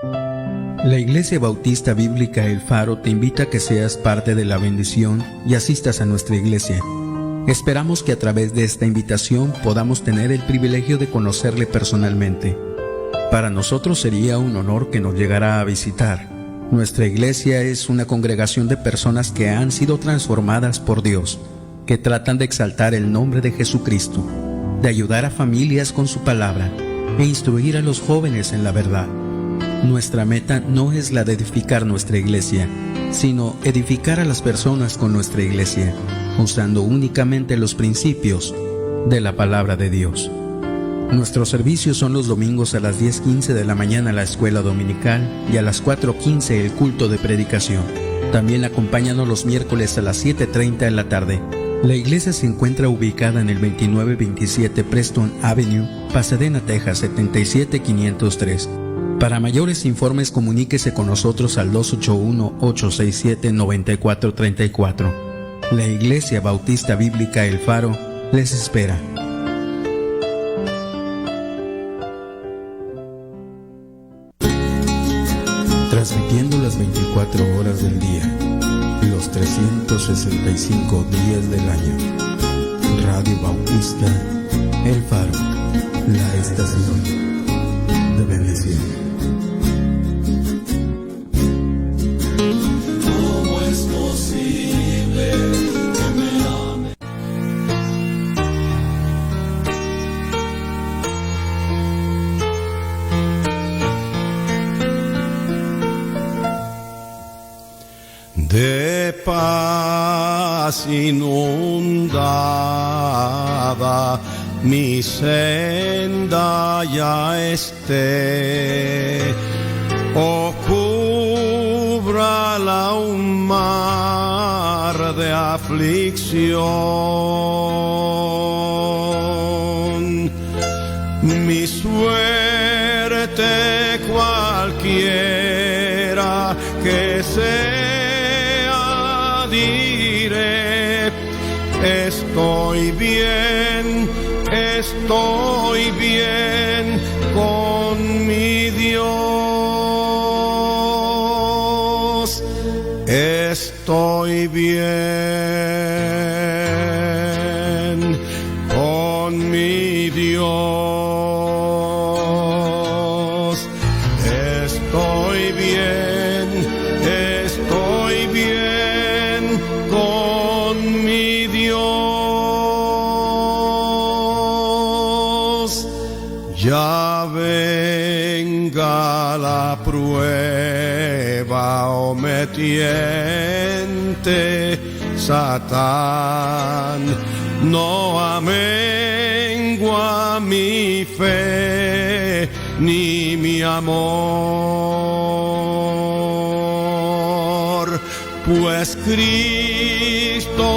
La Iglesia Bautista Bíblica El Faro te invita a que seas parte de la bendición y asistas a nuestra iglesia. Esperamos que a través de esta invitación podamos tener el privilegio de conocerle personalmente. Para nosotros sería un honor que nos llegara a visitar. Nuestra iglesia es una congregación de personas que han sido transformadas por Dios, que tratan de exaltar el nombre de Jesucristo, de ayudar a familias con su palabra e instruir a los jóvenes en la verdad. Nuestra meta no es la de edificar nuestra iglesia, sino edificar a las personas con nuestra iglesia, usando únicamente los principios de la palabra de Dios. Nuestros servicios son los domingos a las 10:15 de la mañana la escuela dominical y a las 4:15 el culto de predicación. También acompáñanos los miércoles a las 7:30 de la tarde. La iglesia se encuentra ubicada en el 2927 Preston Avenue, Pasadena, Texas 77503. Para mayores informes comuníquese con nosotros al 281-867-9434. La Iglesia Bautista Bíblica El Faro les espera. Transmitiendo las 24 horas del día, los 365 días del año. Radio Bautista El Faro, la estación de bendición. De paz inundada mi senda ya esté, o cúbrala un mar de aflicción. Mi suerte cualquiera que sea, diré, estoy bien con mi Dios, estoy bien con mi Dios, estoy bien con mi Dios. Ya venga la prueba o me tiente Satán, no amengua mi fe ni mi amor, pues Cristo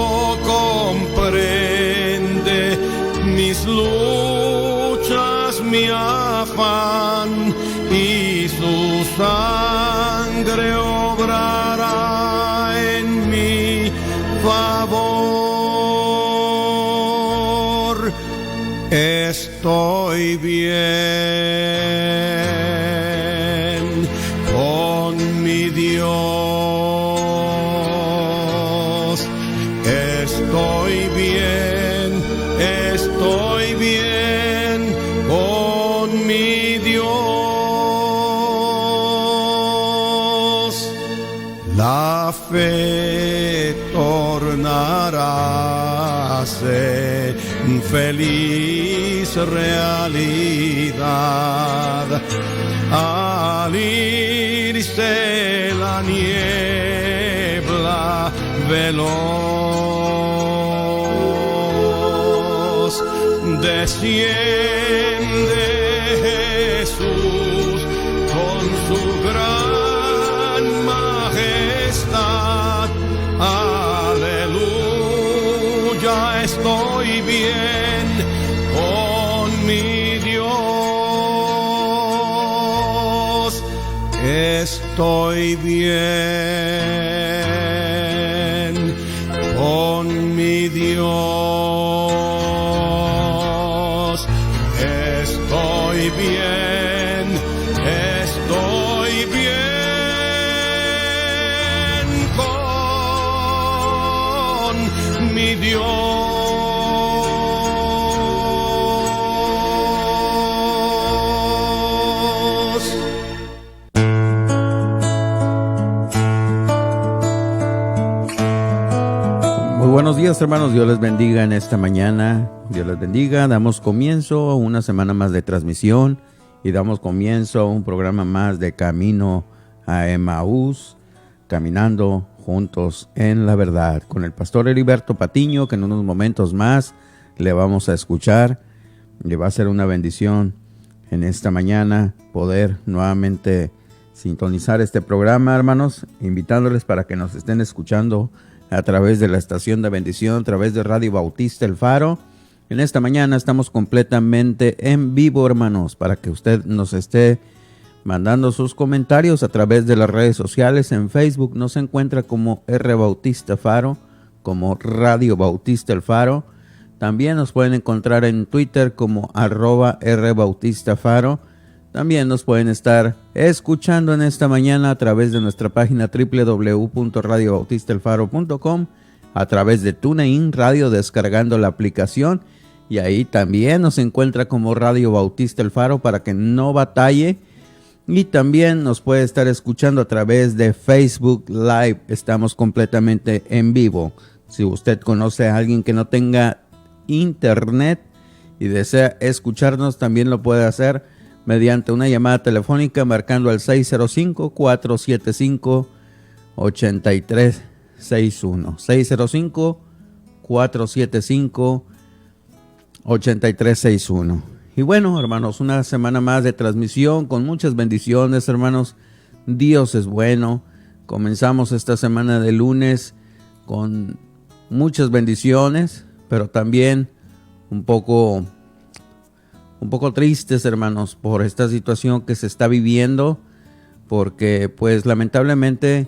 comprende mis luchas, mi afán, y su sangre obrará en mi favor. Estoy bien con mi Dios, estoy bien con mi Dios. La fe tornará feliz realidad al irse la niebla veloz. Desciende Jesús con su gran majestad. Aleluya, estoy bien con mi Dios, estoy bien con mi Dios, estoy bien días, hermanos, Dios les bendiga en esta mañana, Dios les bendiga. Damos comienzo a una semana más de transmisión y damos comienzo a un programa más de Camino a Emaús, caminando juntos en la verdad, con el pastor Heriberto Patiño, que en unos momentos más le vamos a escuchar. Le va a ser una bendición en esta mañana poder nuevamente sintonizar este programa, hermanos, invitándoles para que nos estén escuchando a través de la estación de bendición, a través de Radio Bautista El Faro. En esta mañana estamos completamente en vivo, hermanos, para que usted nos esté mandando sus comentarios a través de las redes sociales. En Facebook nos encuentra como R Bautista Faro, como Radio Bautista El Faro. También nos pueden encontrar en Twitter como @R Bautista Faro. También nos pueden estar escuchando en esta mañana a través de nuestra página www.radiobautistaelfaro.com, a través de TuneIn Radio, descargando la aplicación, y ahí también nos encuentra como Radio Bautista El Faro para que no batalle. Y también nos puede estar escuchando a través de Facebook Live. Estamos completamente en vivo. Si usted conoce a alguien que no tenga internet y desea escucharnos, también lo puede hacer mediante una llamada telefónica marcando al 605-475-8361. 605-475-8361. Y bueno, hermanos, una semana más de transmisión con muchas bendiciones, hermanos. Dios es bueno. Comenzamos esta semana de lunes con muchas bendiciones, pero también un poco tristes, hermanos, por esta situación que se está viviendo, porque pues lamentablemente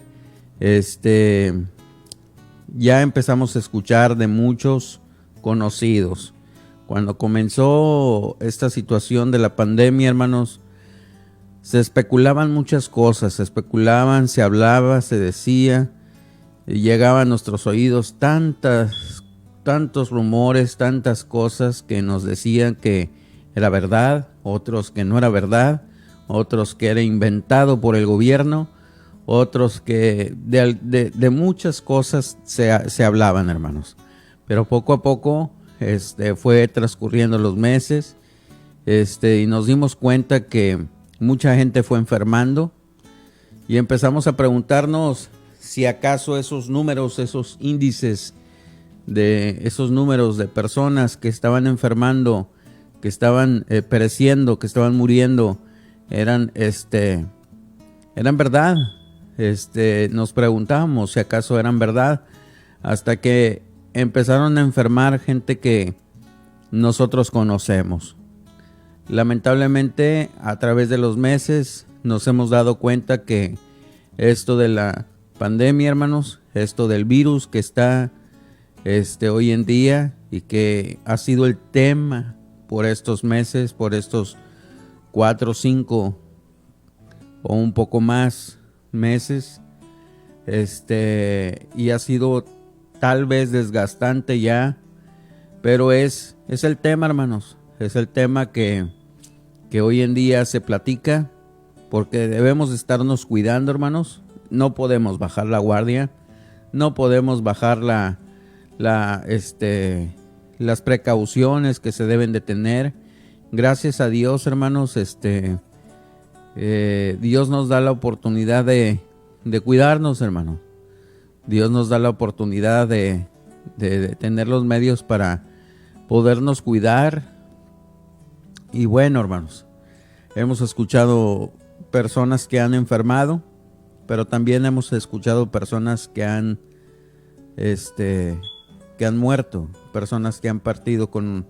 ya empezamos a escuchar de muchos conocidos. Cuando comenzó esta situación de la pandemia, hermanos, se especulaban muchas cosas, se hablaba, se decía, y llegaban a nuestros oídos tantos rumores, tantas cosas que nos decían que era verdad, otros que no era verdad, otros que era inventado por el gobierno, otros que de muchas cosas se hablaban, hermanos. Pero poco a poco fue transcurriendo los meses y nos dimos cuenta que mucha gente fue enfermando y empezamos a preguntarnos si acaso esos números, esos índices de esos números de personas que estaban enfermando, que estaban pereciendo, que estaban muriendo, eran verdad. Nos preguntábamos si acaso eran verdad, hasta que empezaron a enfermar gente que nosotros conocemos. Lamentablemente, a través de los meses nos hemos dado cuenta que esto de la pandemia, hermanos, esto del virus que está hoy en día y que ha sido el tema por estos meses, por estos 4, 5 o un poco más meses, y ha sido tal vez desgastante ya, pero es el tema, hermanos, es el tema que hoy en día se platica, porque debemos estarnos cuidando, hermanos. No podemos bajar la guardia, no podemos bajar las precauciones que se deben de tener. Gracias a Dios, hermanos, Dios nos da la oportunidad de cuidarnos, hermano. Dios nos da la oportunidad de tener los medios para podernos cuidar. Y bueno, hermanos, hemos escuchado personas que han enfermado, pero también hemos escuchado personas que han muerto, personas que han partido con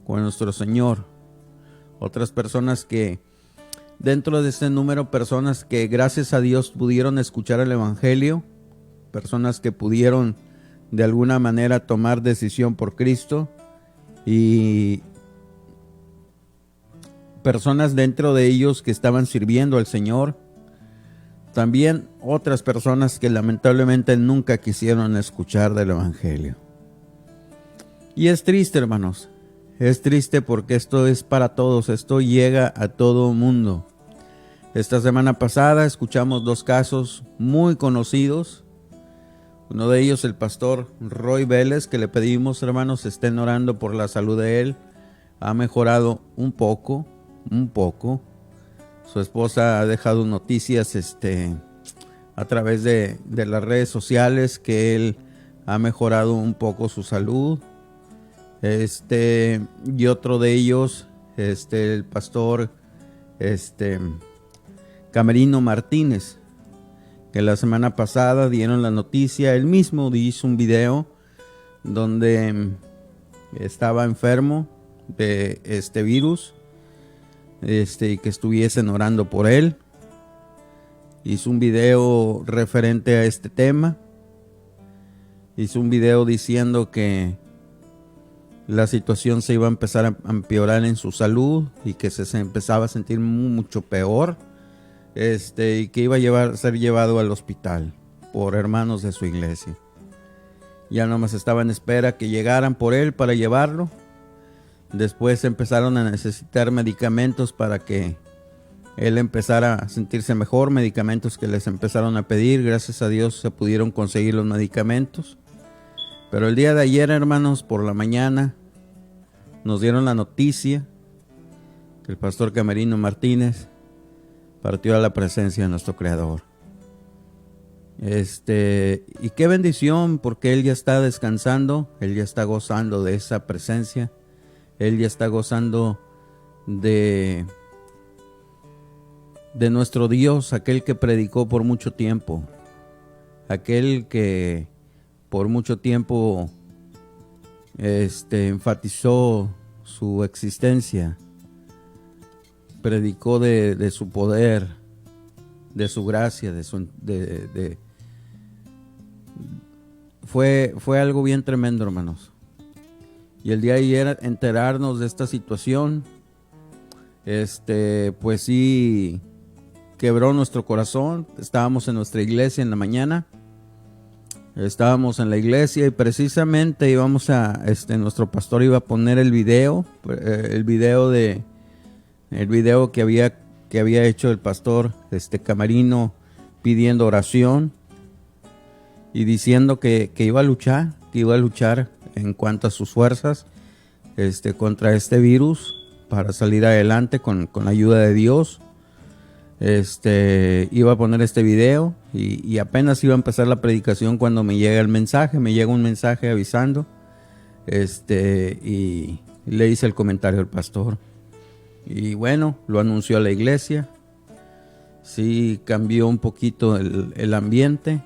nuestro Señor, otras personas que dentro de este número, personas que gracias a Dios pudieron escuchar el Evangelio, personas que pudieron de alguna manera tomar decisión por Cristo, y personas dentro de ellos que estaban sirviendo al Señor. También otras personas que lamentablemente nunca quisieron escuchar del Evangelio. Y es triste, hermanos. Es triste porque esto es para todos. Esto llega a todo mundo. Esta semana pasada escuchamos 2 casos muy conocidos. Uno de ellos, el pastor Roy Vélez, que le pedimos, hermanos, estén orando por la salud de él. Ha mejorado un poco. Su esposa ha dejado noticias a través de las redes sociales que él ha mejorado un poco su salud. Y otro de ellos, el pastor Camerino Martínez, que la semana pasada dieron la noticia. Él mismo hizo un video donde estaba enfermo de este virus, y que estuviesen orando por él. Hizo un video referente a este tema. Hizo un video diciendo que la situación se iba a empezar a empeorar en su salud y que se empezaba a sentir mucho peor, y que iba a ser llevado al hospital por hermanos de su iglesia. Ya nomás estaba en espera que llegaran por él para llevarlo. Después empezaron a necesitar medicamentos para que él empezara a sentirse mejor, medicamentos que les empezaron a pedir. Gracias a Dios se pudieron conseguir los medicamentos. Pero el día de ayer, hermanos, por la mañana, nos dieron la noticia que el pastor Camerino Martínez partió a la presencia de nuestro Creador. Y qué bendición, porque él ya está descansando, él ya está gozando de esa presencia, él ya está gozando de nuestro Dios, aquel que predicó por mucho tiempo, aquel que por mucho tiempo enfatizó su existencia, predicó de su poder, de su gracia, fue algo bien tremendo, hermanos. Y el día de ayer enterarnos de esta situación, pues sí quebró nuestro corazón. Estábamos en nuestra iglesia en la mañana. Estábamos en la iglesia y precisamente íbamos nuestro pastor iba a poner el video que había hecho el pastor Camerino, pidiendo oración y diciendo que iba a luchar en cuanto a sus fuerzas contra este virus para salir adelante con la ayuda de Dios. Iba a poner este video y apenas iba a empezar la predicación cuando me llega un mensaje avisando, y le hice el comentario al pastor. Y bueno, lo anunció a la iglesia. Sí, cambió un poquito el ambiente.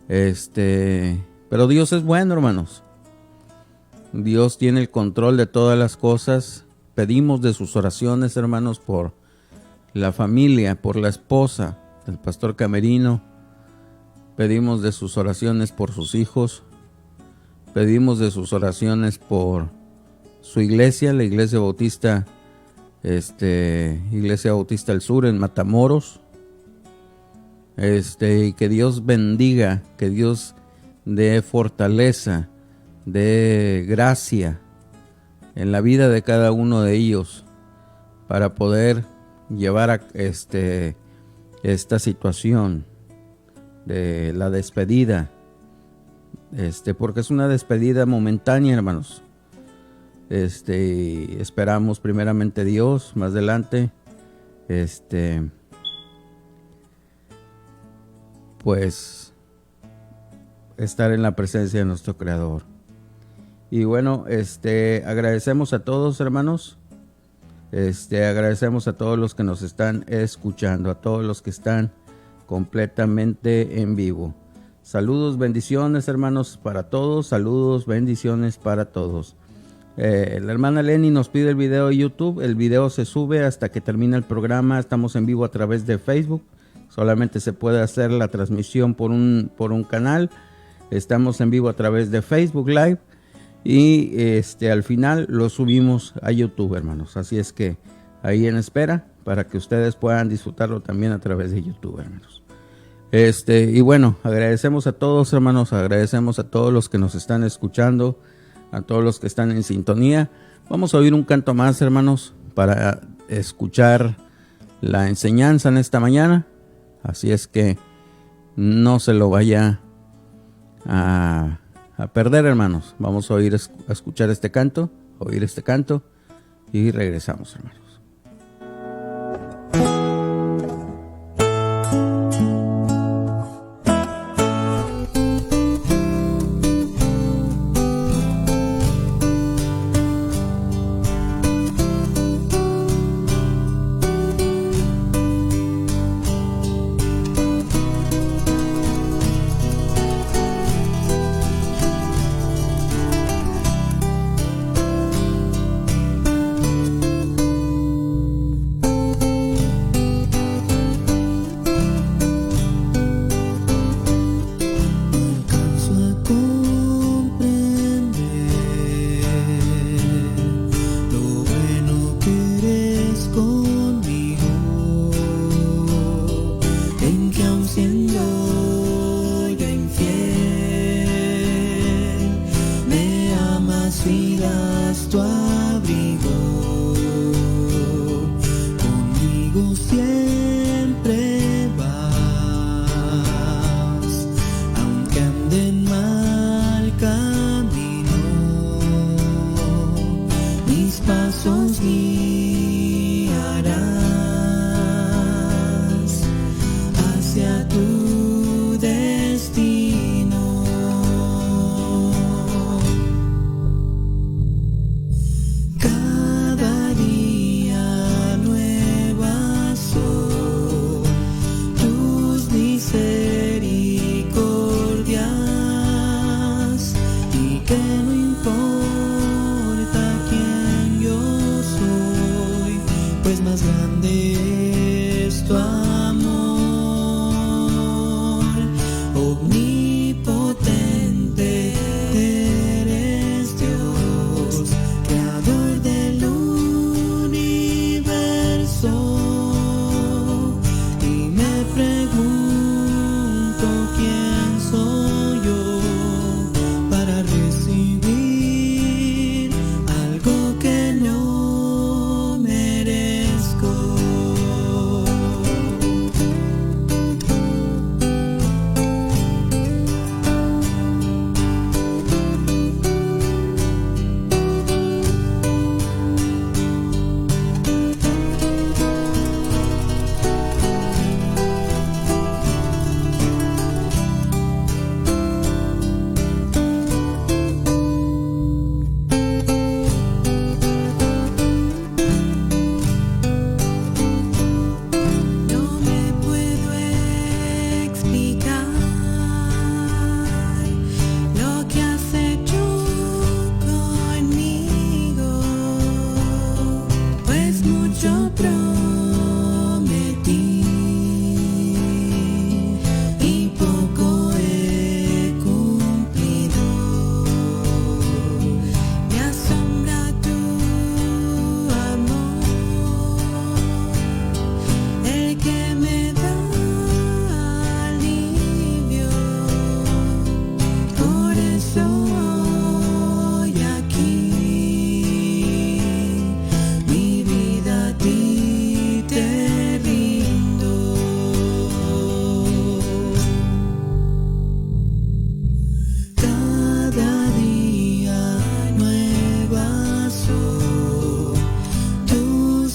Pero Dios es bueno, hermanos. Dios tiene el control de todas las cosas. Pedimos de sus oraciones, hermanos, por la familia, por la esposa del pastor Camerino. Pedimos de sus oraciones por sus hijos. Pedimos de sus oraciones por su iglesia, la Iglesia Bautista, Iglesia Bautista del Sur en Matamoros. Y que Dios bendiga, que Dios dé fortaleza, dé gracia en la vida de cada uno de ellos para poder llevar a esta situación de la despedida, porque es una despedida momentánea, hermanos. Esperamos primeramente Dios más adelante, pues estar en la presencia de nuestro Creador. Y bueno, agradecemos a todos, hermanos. Agradecemos a todos los que nos están escuchando, a todos los que están completamente en vivo. Saludos, bendiciones, hermanos, para todos. Saludos, bendiciones para todos. La hermana Lenny nos pide el video de YouTube. El video se sube hasta que termine el programa. Estamos en vivo a través de Facebook. Solamente se puede hacer la transmisión por un canal. Estamos en vivo a través de Facebook Live. Y al final lo subimos a YouTube, hermanos. Así es que ahí en espera para que ustedes puedan disfrutarlo también a través de YouTube, hermanos. Y bueno, agradecemos a todos, hermanos. Agradecemos a todos los que nos están escuchando, a todos los que están en sintonía. Vamos a oír un canto más, hermanos, para escuchar la enseñanza en esta mañana. Así es que no se lo vaya a perder, hermanos. Vamos a escuchar este canto, y regresamos, hermanos.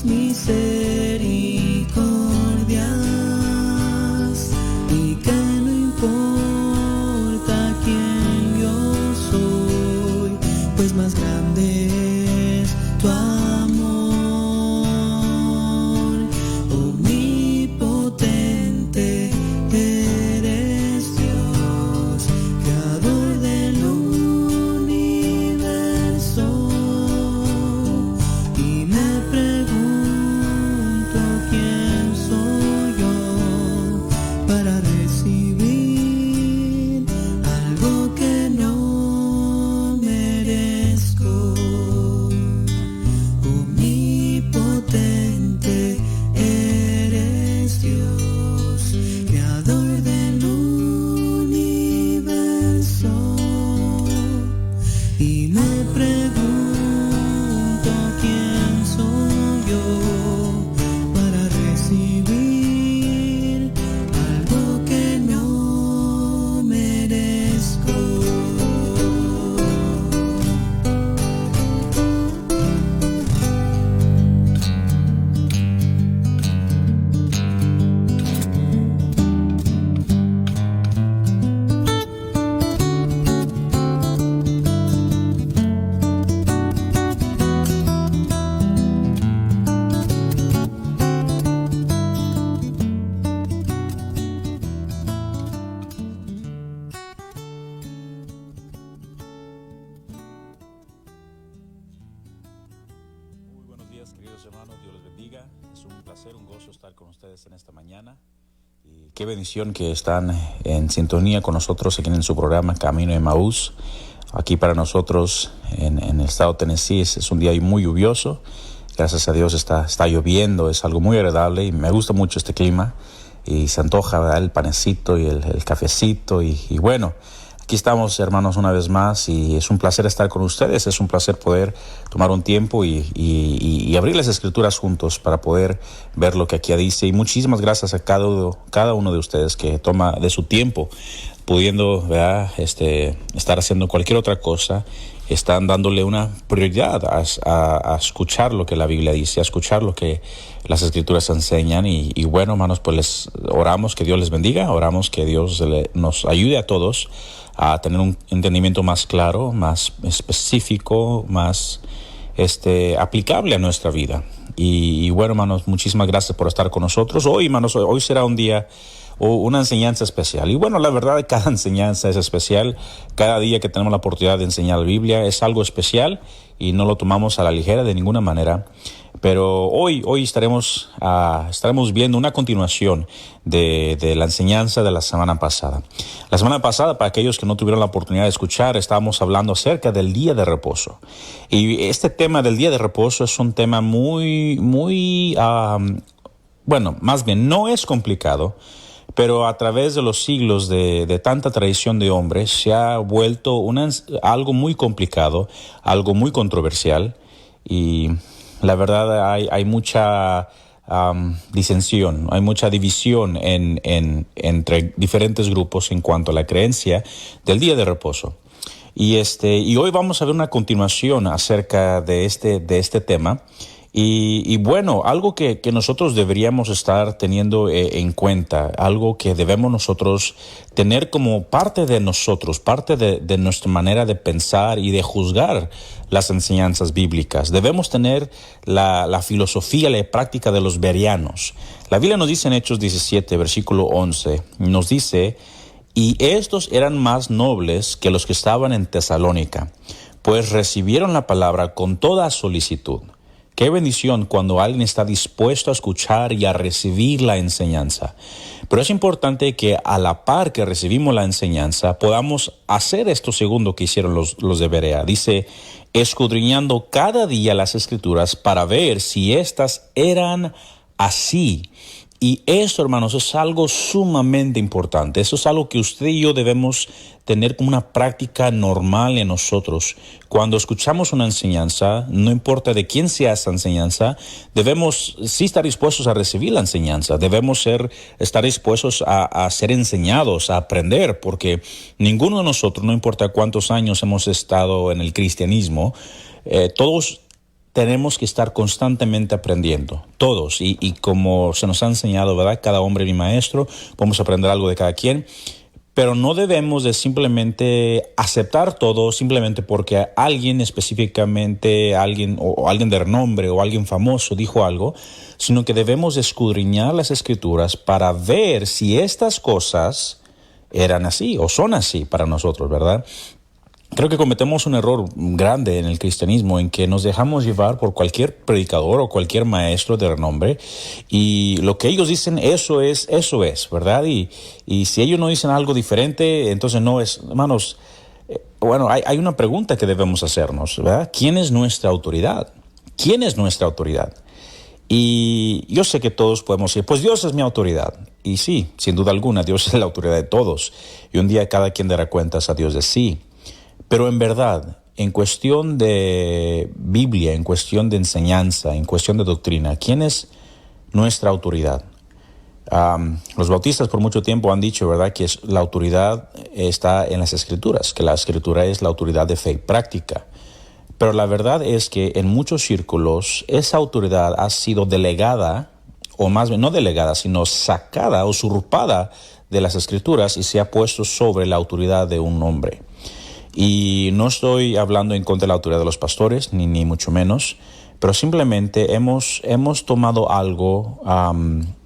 Misericordia con ustedes en esta mañana. Y qué bendición que están en sintonía con nosotros aquí en su programa Camino de Emaús. Aquí para nosotros en el estado de Tennessee es un día muy lluvioso. Gracias a Dios está lloviendo, es algo muy agradable y me gusta mucho este clima. Y se antoja, ¿verdad?, el panecito y el cafecito. Y bueno, aquí estamos, hermanos, una vez más, y es un placer estar con ustedes. Es un placer poder tomar un tiempo y abrir las escrituras juntos para poder ver lo que aquí dice. Y muchísimas gracias a cada uno de ustedes que toma de su tiempo, pudiendo, ¿verdad?, estar haciendo cualquier otra cosa. Están dándole una prioridad a escuchar lo que la Biblia dice, a escuchar lo que las Escrituras enseñan. Y bueno, hermanos, pues les oramos que Dios les bendiga, oramos que Dios nos ayude a todos a tener un entendimiento más claro, más específico, más aplicable a nuestra vida. Y bueno, hermanos, muchísimas gracias por estar con nosotros. Hoy, hermanos, hoy será un día o una enseñanza especial. Y bueno, la verdad, cada enseñanza es especial. Cada día que tenemos la oportunidad de enseñar la Biblia es algo especial y no lo tomamos a la ligera de ninguna manera. Pero hoy estaremos viendo una continuación de la enseñanza de la semana pasada. La semana pasada, para aquellos que no tuvieron la oportunidad de escuchar, estábamos hablando acerca del día de reposo. Y este tema del día de reposo es un tema bueno, más bien no es complicado, pero a través de los siglos de tanta tradición de hombres se ha vuelto algo muy complicado, algo muy controversial, y la verdad hay mucha disensión, hay mucha división entre diferentes grupos en cuanto a la creencia del día de reposo. Y hoy vamos a ver una continuación acerca de este tema. Y bueno, algo que nosotros deberíamos estar teniendo en cuenta, algo que debemos nosotros tener como parte de nosotros, parte de nuestra manera de pensar y de juzgar las enseñanzas bíblicas. Debemos tener la filosofía, la práctica de los bereanos. La Biblia nos dice en Hechos 17, versículo 11, nos dice: y estos eran más nobles que los que estaban en Tesalónica, pues recibieron la palabra con toda solicitud. Qué bendición cuando alguien está dispuesto a escuchar y a recibir la enseñanza. Pero es importante que a la par que recibimos la enseñanza podamos hacer esto segundo que hicieron los de Berea. Dice: escudriñando cada día las Escrituras para ver si éstas eran así. Y esto, hermanos, es algo sumamente importante. Eso es algo que usted y yo debemos tener como una práctica normal en nosotros. Cuando escuchamos una enseñanza, no importa de quién sea esa enseñanza, debemos sí estar dispuestos a recibir la enseñanza. Debemos estar dispuestos a ser enseñados, a aprender, porque ninguno de nosotros, no importa cuántos años hemos estado en el cristianismo, todos tenemos que estar constantemente aprendiendo, todos, y como se nos ha enseñado, ¿verdad?, cada hombre es mi maestro, podemos aprender algo de cada quien, pero no debemos de simplemente aceptar todo simplemente porque alguien específicamente, alguien de renombre o alguien famoso dijo algo, sino que debemos escudriñar las Escrituras para ver si estas cosas eran así o son así para nosotros, ¿verdad? Creo que cometemos un error grande en el cristianismo en que nos dejamos llevar por cualquier predicador o cualquier maestro de renombre, y lo que ellos dicen, eso es, ¿verdad? Y si ellos no dicen algo diferente, entonces no es. Hermanos, bueno, hay una pregunta que debemos hacernos, ¿verdad? ¿Quién es nuestra autoridad? ¿Quién es nuestra autoridad? Y yo sé que todos podemos decir, pues Dios es mi autoridad. Y sí, sin duda alguna, Dios es la autoridad de todos. Y un día cada quien dará cuentas a Dios de sí. Pero en verdad, en cuestión de Biblia, en cuestión de enseñanza, en cuestión de doctrina, ¿quién es nuestra autoridad? Los bautistas por mucho tiempo han dicho, ¿verdad?, que la autoridad está en las Escrituras, que la Escritura es la autoridad de fe y práctica. Pero la verdad es que en muchos círculos esa autoridad ha sido delegada, o más bien no delegada, sino sacada, usurpada de las Escrituras y se ha puesto sobre la autoridad de un hombre. Y no estoy hablando en contra de la autoridad de los pastores, ni mucho menos, pero simplemente hemos tomado algo,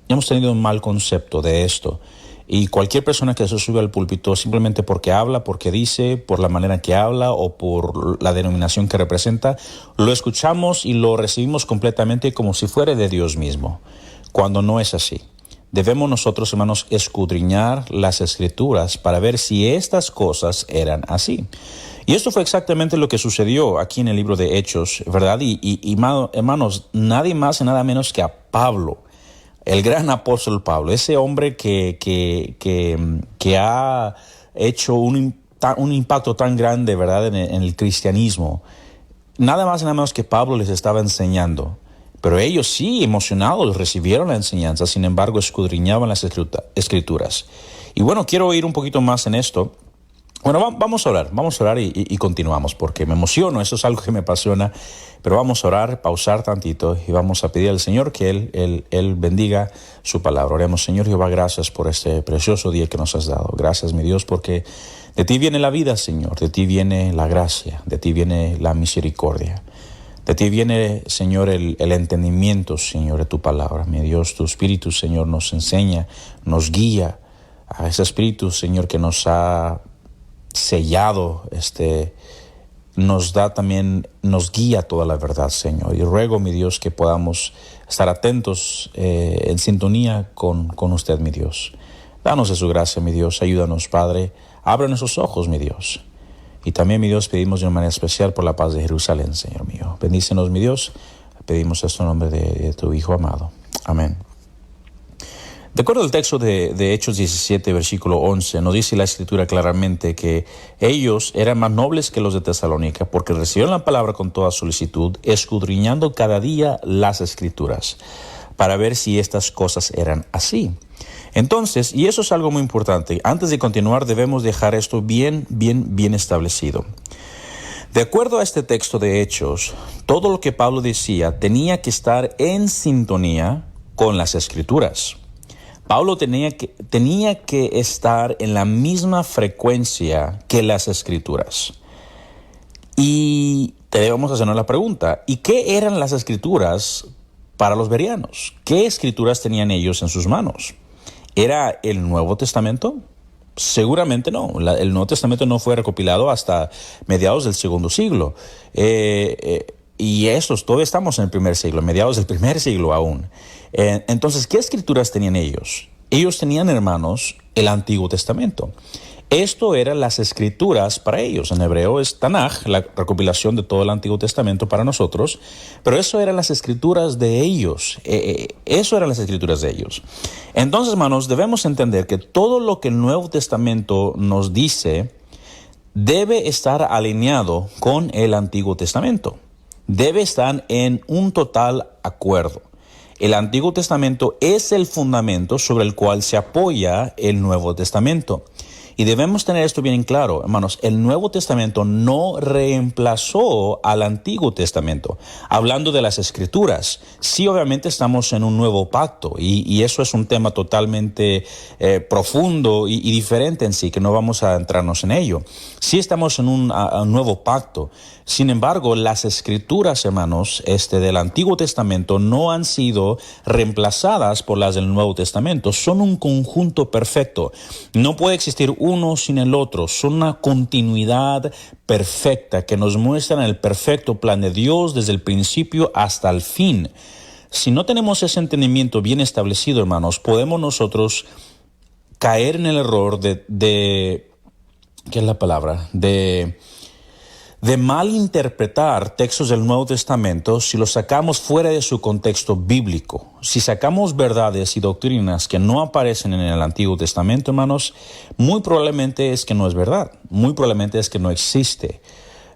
hemos tenido un mal concepto de esto. Y cualquier persona que se sube al púlpito simplemente porque habla, porque dice, por la manera que habla o por la denominación que representa, lo escuchamos y lo recibimos completamente como si fuera de Dios mismo. cuando no es así. Debemos nosotros, hermanos, escudriñar las Escrituras para ver si estas cosas eran así. Y esto fue exactamente lo que sucedió aquí en el libro de Hechos, ¿verdad? Y hermanos, nadie más y nada menos que a Pablo, el gran apóstol Pablo, ese hombre que ha hecho un impacto tan grande, ¿verdad?, en el cristianismo. Nada más y nada menos que Pablo les estaba enseñando. Pero ellos sí, emocionados, recibieron la enseñanza, sin embargo, escudriñaban las escrituras. Y bueno, quiero ir un poquito más en esto. Bueno, vamos a orar y continuamos, porque me emociono, eso es algo que me apasiona. Pero vamos a orar, pausar tantito y vamos a pedir al Señor que Él bendiga su palabra. Oremos. Señor Jehová, gracias por este precioso día que nos has dado. Gracias, mi Dios, porque de ti viene la vida, Señor, de ti viene la gracia, de ti viene la misericordia. De ti viene, Señor, el entendimiento, Señor, de tu palabra. Mi Dios, tu Espíritu, Señor, nos enseña, nos guía. A ese Espíritu, Señor, que nos ha sellado, nos da también, nos guía toda la verdad, Señor. Y ruego, mi Dios, que podamos estar atentos, en sintonía con usted, mi Dios. Danos de su gracia, mi Dios. Ayúdanos, Padre. Abre nuestros ojos, mi Dios. Y también, mi Dios, pedimos de una manera especial por la paz de Jerusalén, Señor mío. Bendícenos, mi Dios. Pedimos esto en nombre de tu Hijo amado. Amén. De acuerdo al texto de Hechos 17, versículo 11, nos dice la Escritura claramente que ellos eran más nobles que los de Tesalónica, porque recibieron la palabra con toda solicitud, escudriñando cada día las Escrituras, para ver si estas cosas eran así. Entonces, y eso es algo muy importante, antes de continuar debemos dejar esto bien establecido. De acuerdo a este texto de Hechos, todo lo que Pablo decía tenía que estar en sintonía con las Escrituras. Pablo tenía que estar en la misma frecuencia que las Escrituras. Y debemos hacernos la pregunta, ¿y qué eran las Escrituras para los bereanos? ¿Qué Escrituras tenían ellos en sus manos? ¿Era el Nuevo Testamento? Seguramente no. El Nuevo Testamento no fue recopilado hasta mediados del segundo siglo. Y todavía estamos en el primer siglo, mediados del primer siglo aún. Entonces, ¿qué escrituras tenían ellos? Ellos tenían, hermanos, el Antiguo Testamento. Esto eran las escrituras para ellos. En hebreo es Tanaj, la recopilación de todo el Antiguo Testamento para nosotros. Pero eso eran las escrituras de ellos. Eso eran las escrituras de ellos. Entonces, hermanos, debemos entender que todo lo que el Nuevo Testamento nos dice debe estar alineado con el Antiguo Testamento. Debe estar en un total acuerdo. El Antiguo Testamento es el fundamento sobre el cual se apoya el Nuevo Testamento. Y debemos tener esto bien claro, hermanos. El Nuevo Testamento no reemplazó al Antiguo Testamento. Hablando de las Escrituras, sí, obviamente estamos en un nuevo pacto y eso es un tema totalmente profundo y diferente en sí, que no vamos a entrarnos en ello. Sí estamos en un nuevo pacto. Sin embargo, las Escrituras, hermanos, del Antiguo Testamento no han sido reemplazadas por las del Nuevo Testamento. Son un conjunto perfecto. No puede existir uno sin el otro. Son una continuidad perfecta que nos muestran el perfecto plan de Dios desde el principio hasta el fin. Si no tenemos ese entendimiento bien establecido, hermanos, podemos nosotros caer en el error ¿qué es la palabra? De malinterpretar textos del Nuevo Testamento si los sacamos fuera de su contexto bíblico. Si sacamos verdades y doctrinas que no aparecen en el Antiguo Testamento, hermanos, muy probablemente es que no es verdad. Muy probablemente es que no existe.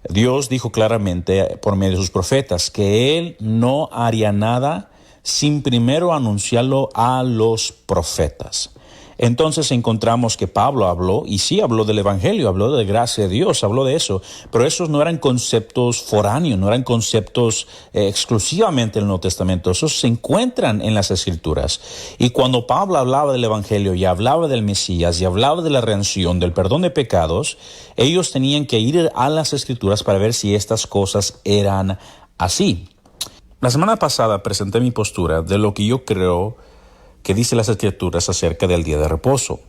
Dios dijo claramente por medio de sus profetas que Él no haría nada sin primero anunciarlo a los profetas. Entonces encontramos que Pablo habló, y sí habló del Evangelio, habló de gracia de Dios, habló de eso, pero esos no eran conceptos foráneos, no eran conceptos exclusivamente del Nuevo Testamento, esos se encuentran en las Escrituras. Y cuando Pablo hablaba del Evangelio y hablaba del Mesías y hablaba de la redención, del perdón de pecados, ellos tenían que ir a las Escrituras para ver si estas cosas eran así. La semana pasada presenté mi postura de lo que yo creo que dice las Escrituras acerca del día de reposo.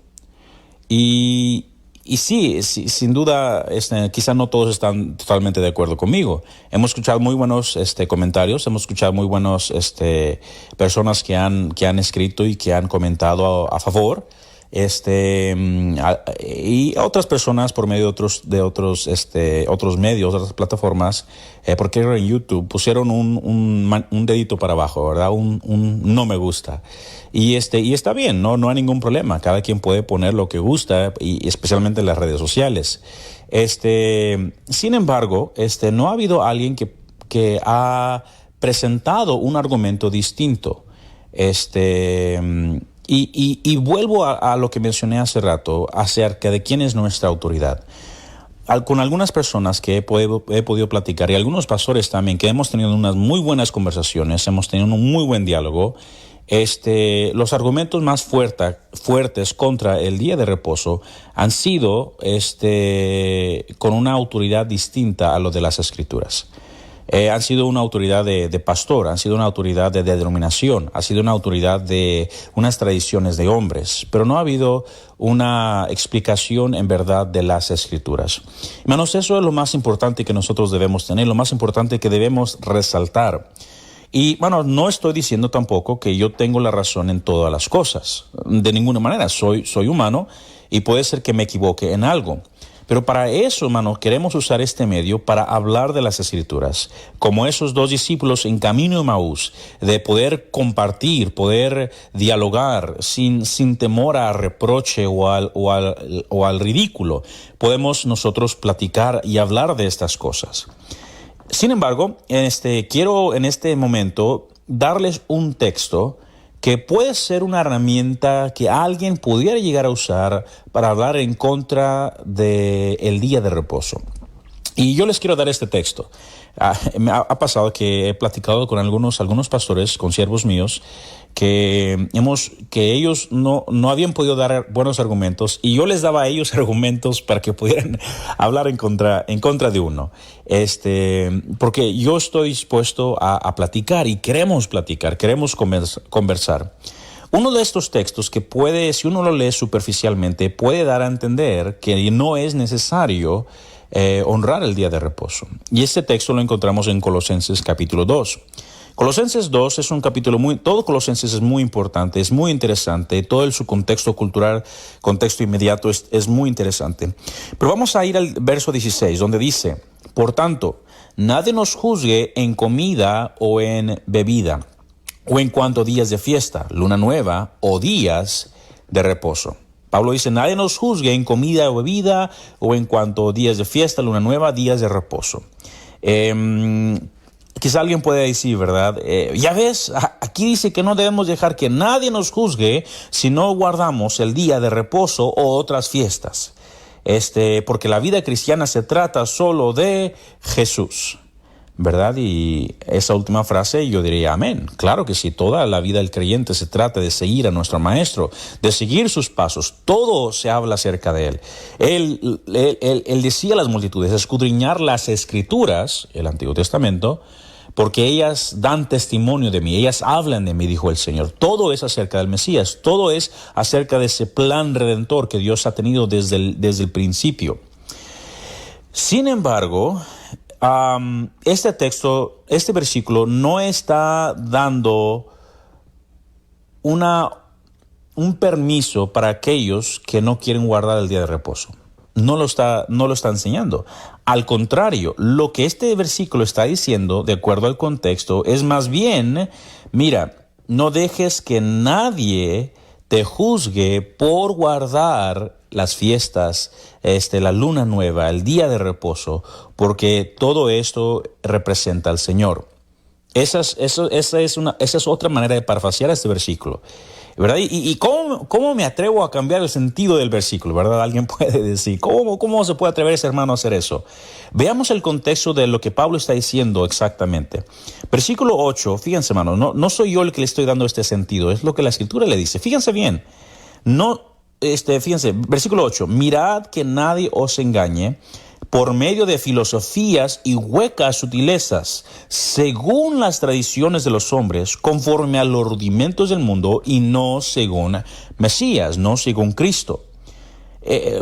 Y y sí, sin duda, quizá no todos están totalmente de acuerdo conmigo. Hemos escuchado muy buenos comentarios, hemos escuchado muy buenos personas que han escrito y que han comentado a favor. Y otras personas por medio de otros medios, otras plataformas, porque en YouTube pusieron un dedito para abajo, ¿verdad? Un no me gusta. Y está bien, no hay ningún problema. Cada quien puede poner lo que gusta, y especialmente en las redes sociales. Sin embargo, no ha habido alguien que ha presentado un argumento distinto. Y vuelvo a lo que mencioné hace rato acerca de quién es nuestra autoridad. Con algunas personas que he podido platicar, y algunos pastores también, que hemos tenido unas muy buenas conversaciones, hemos tenido un muy buen diálogo. Los argumentos más fuertes contra el día de reposo han sido con una autoridad distinta a lo de las Escrituras. Han sido una autoridad de pastor, han sido una autoridad de denominación, ha sido una autoridad de unas tradiciones de hombres, pero no ha habido una explicación en verdad de las Escrituras. Hermanos, eso es lo más importante que nosotros debemos tener, lo más importante que debemos resaltar. Y bueno, no estoy diciendo tampoco que yo tengo la razón en todas las cosas. De ninguna manera, soy humano y puede ser que me equivoque en algo. Pero para eso, hermano, queremos usar este medio para hablar de las Escrituras, como esos dos discípulos en camino a Emaús, de poder compartir, poder dialogar sin temor a reproche o al ridículo. Podemos nosotros platicar y hablar de estas cosas. Sin embargo, quiero en este momento darles un texto que puede ser una herramienta que alguien pudiera llegar a usar para hablar en contra del día de reposo. Y yo les quiero dar este texto. Me ha pasado que he platicado con algunos pastores, con siervos míos, que ellos no habían podido dar buenos argumentos, y yo les daba a ellos argumentos para que pudieran hablar en contra de uno. Porque yo estoy dispuesto a platicar, y queremos platicar, queremos conversar. Uno de estos textos que puede, si uno lo lee superficialmente, puede dar a entender que no es necesario honrar el día de reposo. Y este texto lo encontramos en Colosenses capítulo 2. Colosenses 2 es un capítulo todo Colosenses es muy importante, es muy interesante, todo su contexto cultural, contexto inmediato es muy interesante. Pero vamos a ir al verso 16, donde dice: por tanto, nadie nos juzgue en comida o en bebida, o en cuanto a días de fiesta, luna nueva o días de reposo. Pablo dice: nadie nos juzgue en comida o bebida, o en cuanto a días de fiesta, luna nueva, días de reposo. Quizá alguien puede decir, ¿verdad? Ya ves, aquí dice que no debemos dejar que nadie nos juzgue si no guardamos el día de reposo o otras fiestas. Porque la vida cristiana se trata solo de Jesús, ¿verdad? Y esa última frase yo diría amén. Claro que sí, toda la vida del creyente se trata de seguir a nuestro Maestro, de seguir sus pasos. Todo se habla acerca de Él. Él decía a las multitudes: escudriñar las Escrituras, el Antiguo Testamento, porque ellas dan testimonio de mí, ellas hablan de mí, dijo el Señor. Todo es acerca del Mesías, todo es acerca de ese plan redentor que Dios ha tenido desde el principio. Sin embargo, este versículo no está dando un permiso para aquellos que no quieren guardar el día de reposo. No lo está enseñando. Al contrario, lo que este versículo está diciendo, de acuerdo al contexto, es más bien: mira, no dejes que nadie te juzgue por guardar las fiestas, la luna nueva, el día de reposo, porque todo esto representa al Señor. Esa es otra manera de parafrasear este versículo, ¿verdad? ¿Y cómo me atrevo a cambiar el sentido del versículo, verdad? Alguien puede decir: ¿cómo se puede atrever ese hermano a hacer eso? Veamos el contexto de lo que Pablo está diciendo exactamente. Versículo 8, fíjense, hermano, no soy yo el que le estoy dando este sentido, es lo que la Escritura le dice. Fíjense bien, fíjense, versículo 8: mirad que nadie os engañe por medio de filosofías y huecas sutilezas, según las tradiciones de los hombres, conforme a los rudimentos del mundo, y no según Mesías, no según Cristo.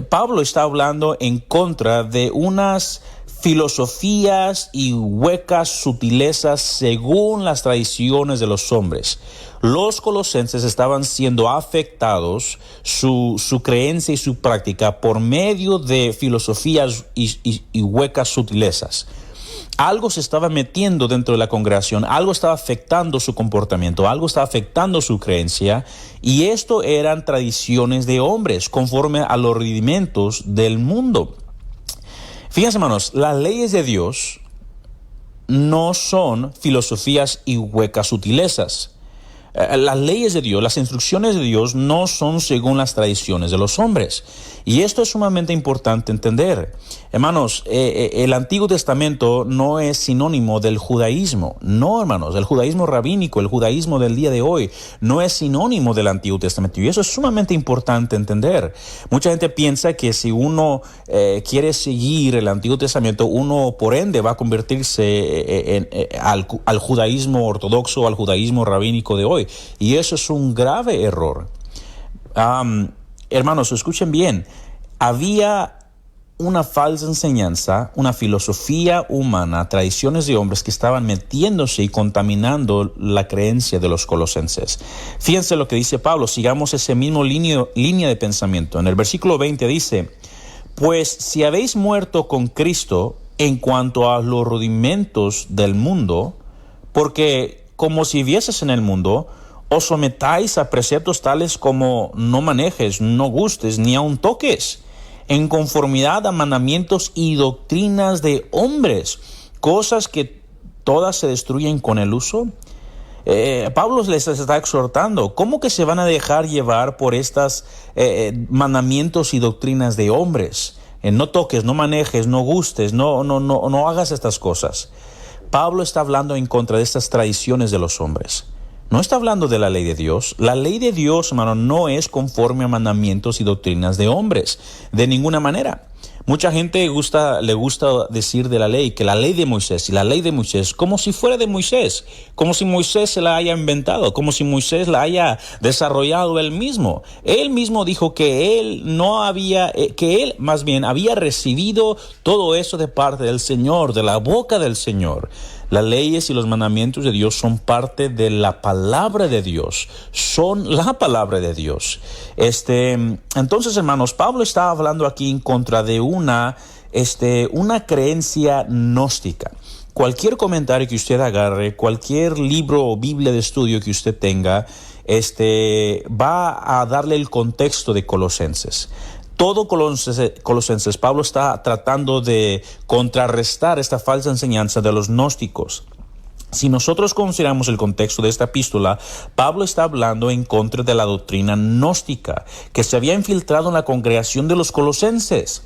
Pablo está hablando en contra de unas filosofías y huecas sutilezas según las tradiciones de los hombres. Los colosenses estaban siendo afectados, su creencia y su práctica, por medio de filosofías y huecas sutilezas. Algo se estaba metiendo dentro de la congregación, algo estaba afectando su comportamiento, algo estaba afectando su creencia, y esto eran tradiciones de hombres conforme a los rudimentos del mundo. Fíjense, hermanos, las leyes de Dios no son filosofías y huecas sutilezas. Las leyes de Dios, las instrucciones de Dios no son según las tradiciones de los hombres. Y esto es sumamente importante entender. Hermanos, el Antiguo Testamento no es sinónimo del judaísmo. No, hermanos, el judaísmo rabínico, el judaísmo del día de hoy, no es sinónimo del Antiguo Testamento. Y eso es sumamente importante entender. Mucha gente piensa que si uno quiere seguir el Antiguo Testamento, uno por ende va a convertirse al judaísmo ortodoxo, al judaísmo rabínico de hoy. Y eso es un grave error. Hermanos, escuchen bien. Había una falsa enseñanza, una filosofía humana, tradiciones de hombres que estaban metiéndose y contaminando la creencia de los colosenses. Fíjense lo que dice Pablo, sigamos ese mismo línea de pensamiento. En el versículo 20 dice: pues si habéis muerto con Cristo en cuanto a los rudimentos del mundo, porque como si vieses en el mundo, os sometáis a preceptos tales como no manejes, no gustes, ni aun toques, en conformidad a mandamientos y doctrinas de hombres, cosas que todas se destruyen con el uso. Pablo les está exhortando, ¿cómo que se van a dejar llevar por estas mandamientos y doctrinas de hombres? No toques, no manejes, no gustes, no hagas estas cosas. Pablo está hablando en contra de estas tradiciones de los hombres. No está hablando de la ley de Dios. La ley de Dios, hermano, no es conforme a mandamientos y doctrinas de hombres, de ninguna manera. Mucha gente le gusta decir de la ley, que la ley de Moisés y la ley de Moisés, como si fuera de Moisés, como si Moisés se la haya inventado, como si Moisés la haya desarrollado él mismo. Él mismo dijo que él más bien había recibido todo eso de parte del Señor, de la boca del Señor. Las leyes y los mandamientos de Dios son parte de la palabra de Dios, son la palabra de Dios. Entonces, hermanos, Pablo está hablando aquí en contra de una creencia gnóstica. Cualquier comentario que usted agarre, cualquier libro o Biblia de estudio que usted tenga, va a darle el contexto de Colosenses. Todo Colosenses, Pablo está tratando de contrarrestar esta falsa enseñanza de los gnósticos. Si nosotros consideramos el contexto de esta epístola, Pablo está hablando en contra de la doctrina gnóstica que se había infiltrado en la congregación de los colosenses.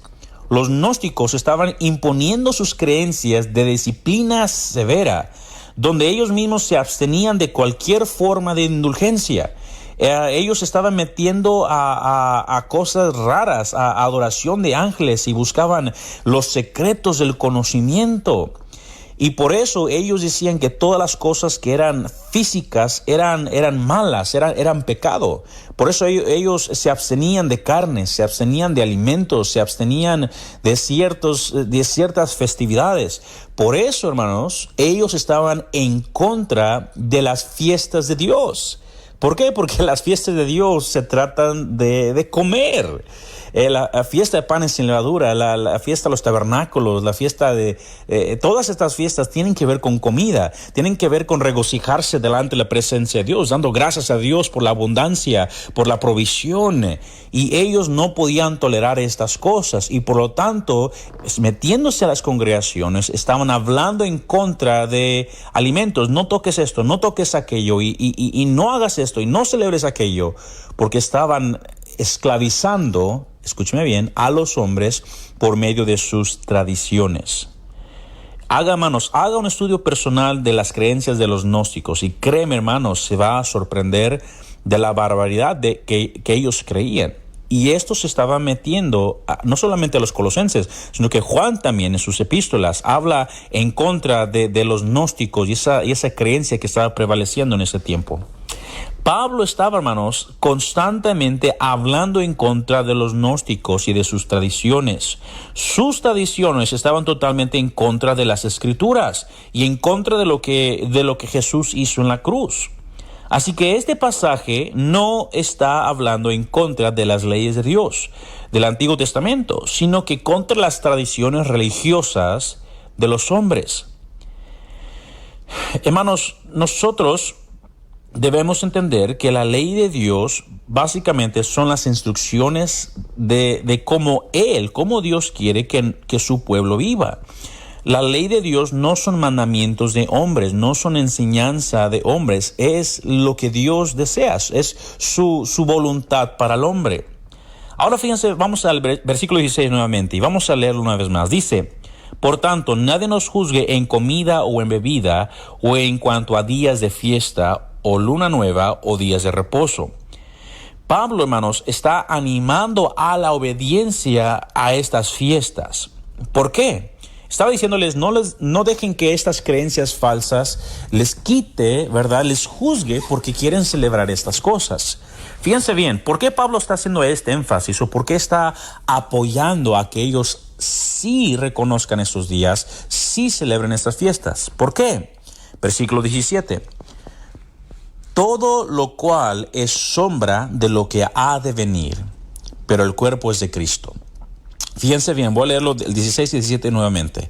Los gnósticos estaban imponiendo sus creencias de disciplina severa, donde ellos mismos se abstenían de cualquier forma de indulgencia. Ellos estaban metiendo a cosas raras, a adoración de ángeles, y buscaban los secretos del conocimiento. Y por eso ellos decían que todas las cosas que eran físicas eran malas, eran pecado. Por eso ellos se abstenían de carne, se abstenían de alimentos, se abstenían de ciertas festividades. Por eso, hermanos, ellos estaban en contra de las fiestas de Dios. ¿Por qué? Porque las fiestas de Dios se tratan de comer. La fiesta de panes sin levadura, la fiesta de los tabernáculos, la fiesta de... todas estas fiestas tienen que ver con comida, tienen que ver con regocijarse delante de la presencia de Dios, dando gracias a Dios por la abundancia, por la provisión. Y ellos no podían tolerar estas cosas, y por lo tanto, metiéndose a las congregaciones, estaban hablando en contra de alimentos. No toques esto, no toques aquello, y no hagas esto, y no celebres aquello, porque estaban esclavizando, escúcheme bien, a los hombres por medio de sus tradiciones. Haga un estudio personal de las creencias de los gnósticos, y créeme, hermanos, se va a sorprender de la barbaridad de que ellos creían. Y esto se estaba metiendo no solamente a los colosenses, sino que Juan también en sus epístolas habla en contra de los gnósticos y esa creencia que estaba prevaleciendo en ese tiempo. Pablo estaba, hermanos, constantemente hablando en contra de los gnósticos y de sus tradiciones. Sus tradiciones estaban totalmente en contra de las Escrituras y en contra de lo que Jesús hizo en la cruz. Así que este pasaje no está hablando en contra de las leyes de Dios, del Antiguo Testamento, sino que contra las tradiciones religiosas de los hombres. Hermanos, nosotros debemos entender que la ley de Dios básicamente son las instrucciones de cómo Dios quiere que su pueblo viva. La ley de Dios no son mandamientos de hombres, no son enseñanza de hombres, es lo que Dios desea, es su voluntad para el hombre. Ahora fíjense, vamos al versículo 16 nuevamente y vamos a leerlo una vez más. Dice: por tanto, nadie nos juzgue en comida o en bebida, o en cuanto a días de fiesta, o luna nueva, o días de reposo. Pablo, hermanos, está animando a la obediencia a estas fiestas. ¿Por qué? Estaba diciéndoles, no dejen que estas creencias falsas les quite, ¿verdad? Les juzgue porque quieren celebrar estas cosas. Fíjense bien, ¿por qué Pablo está haciendo este énfasis o por qué está apoyando a que ellos sí reconozcan estos días, sí celebren estas fiestas? ¿Por qué? Versículo 17. Todo lo cual es sombra de lo que ha de venir, pero el cuerpo es de Cristo. Fíjense bien, voy a leerlo el 16 y 17 nuevamente.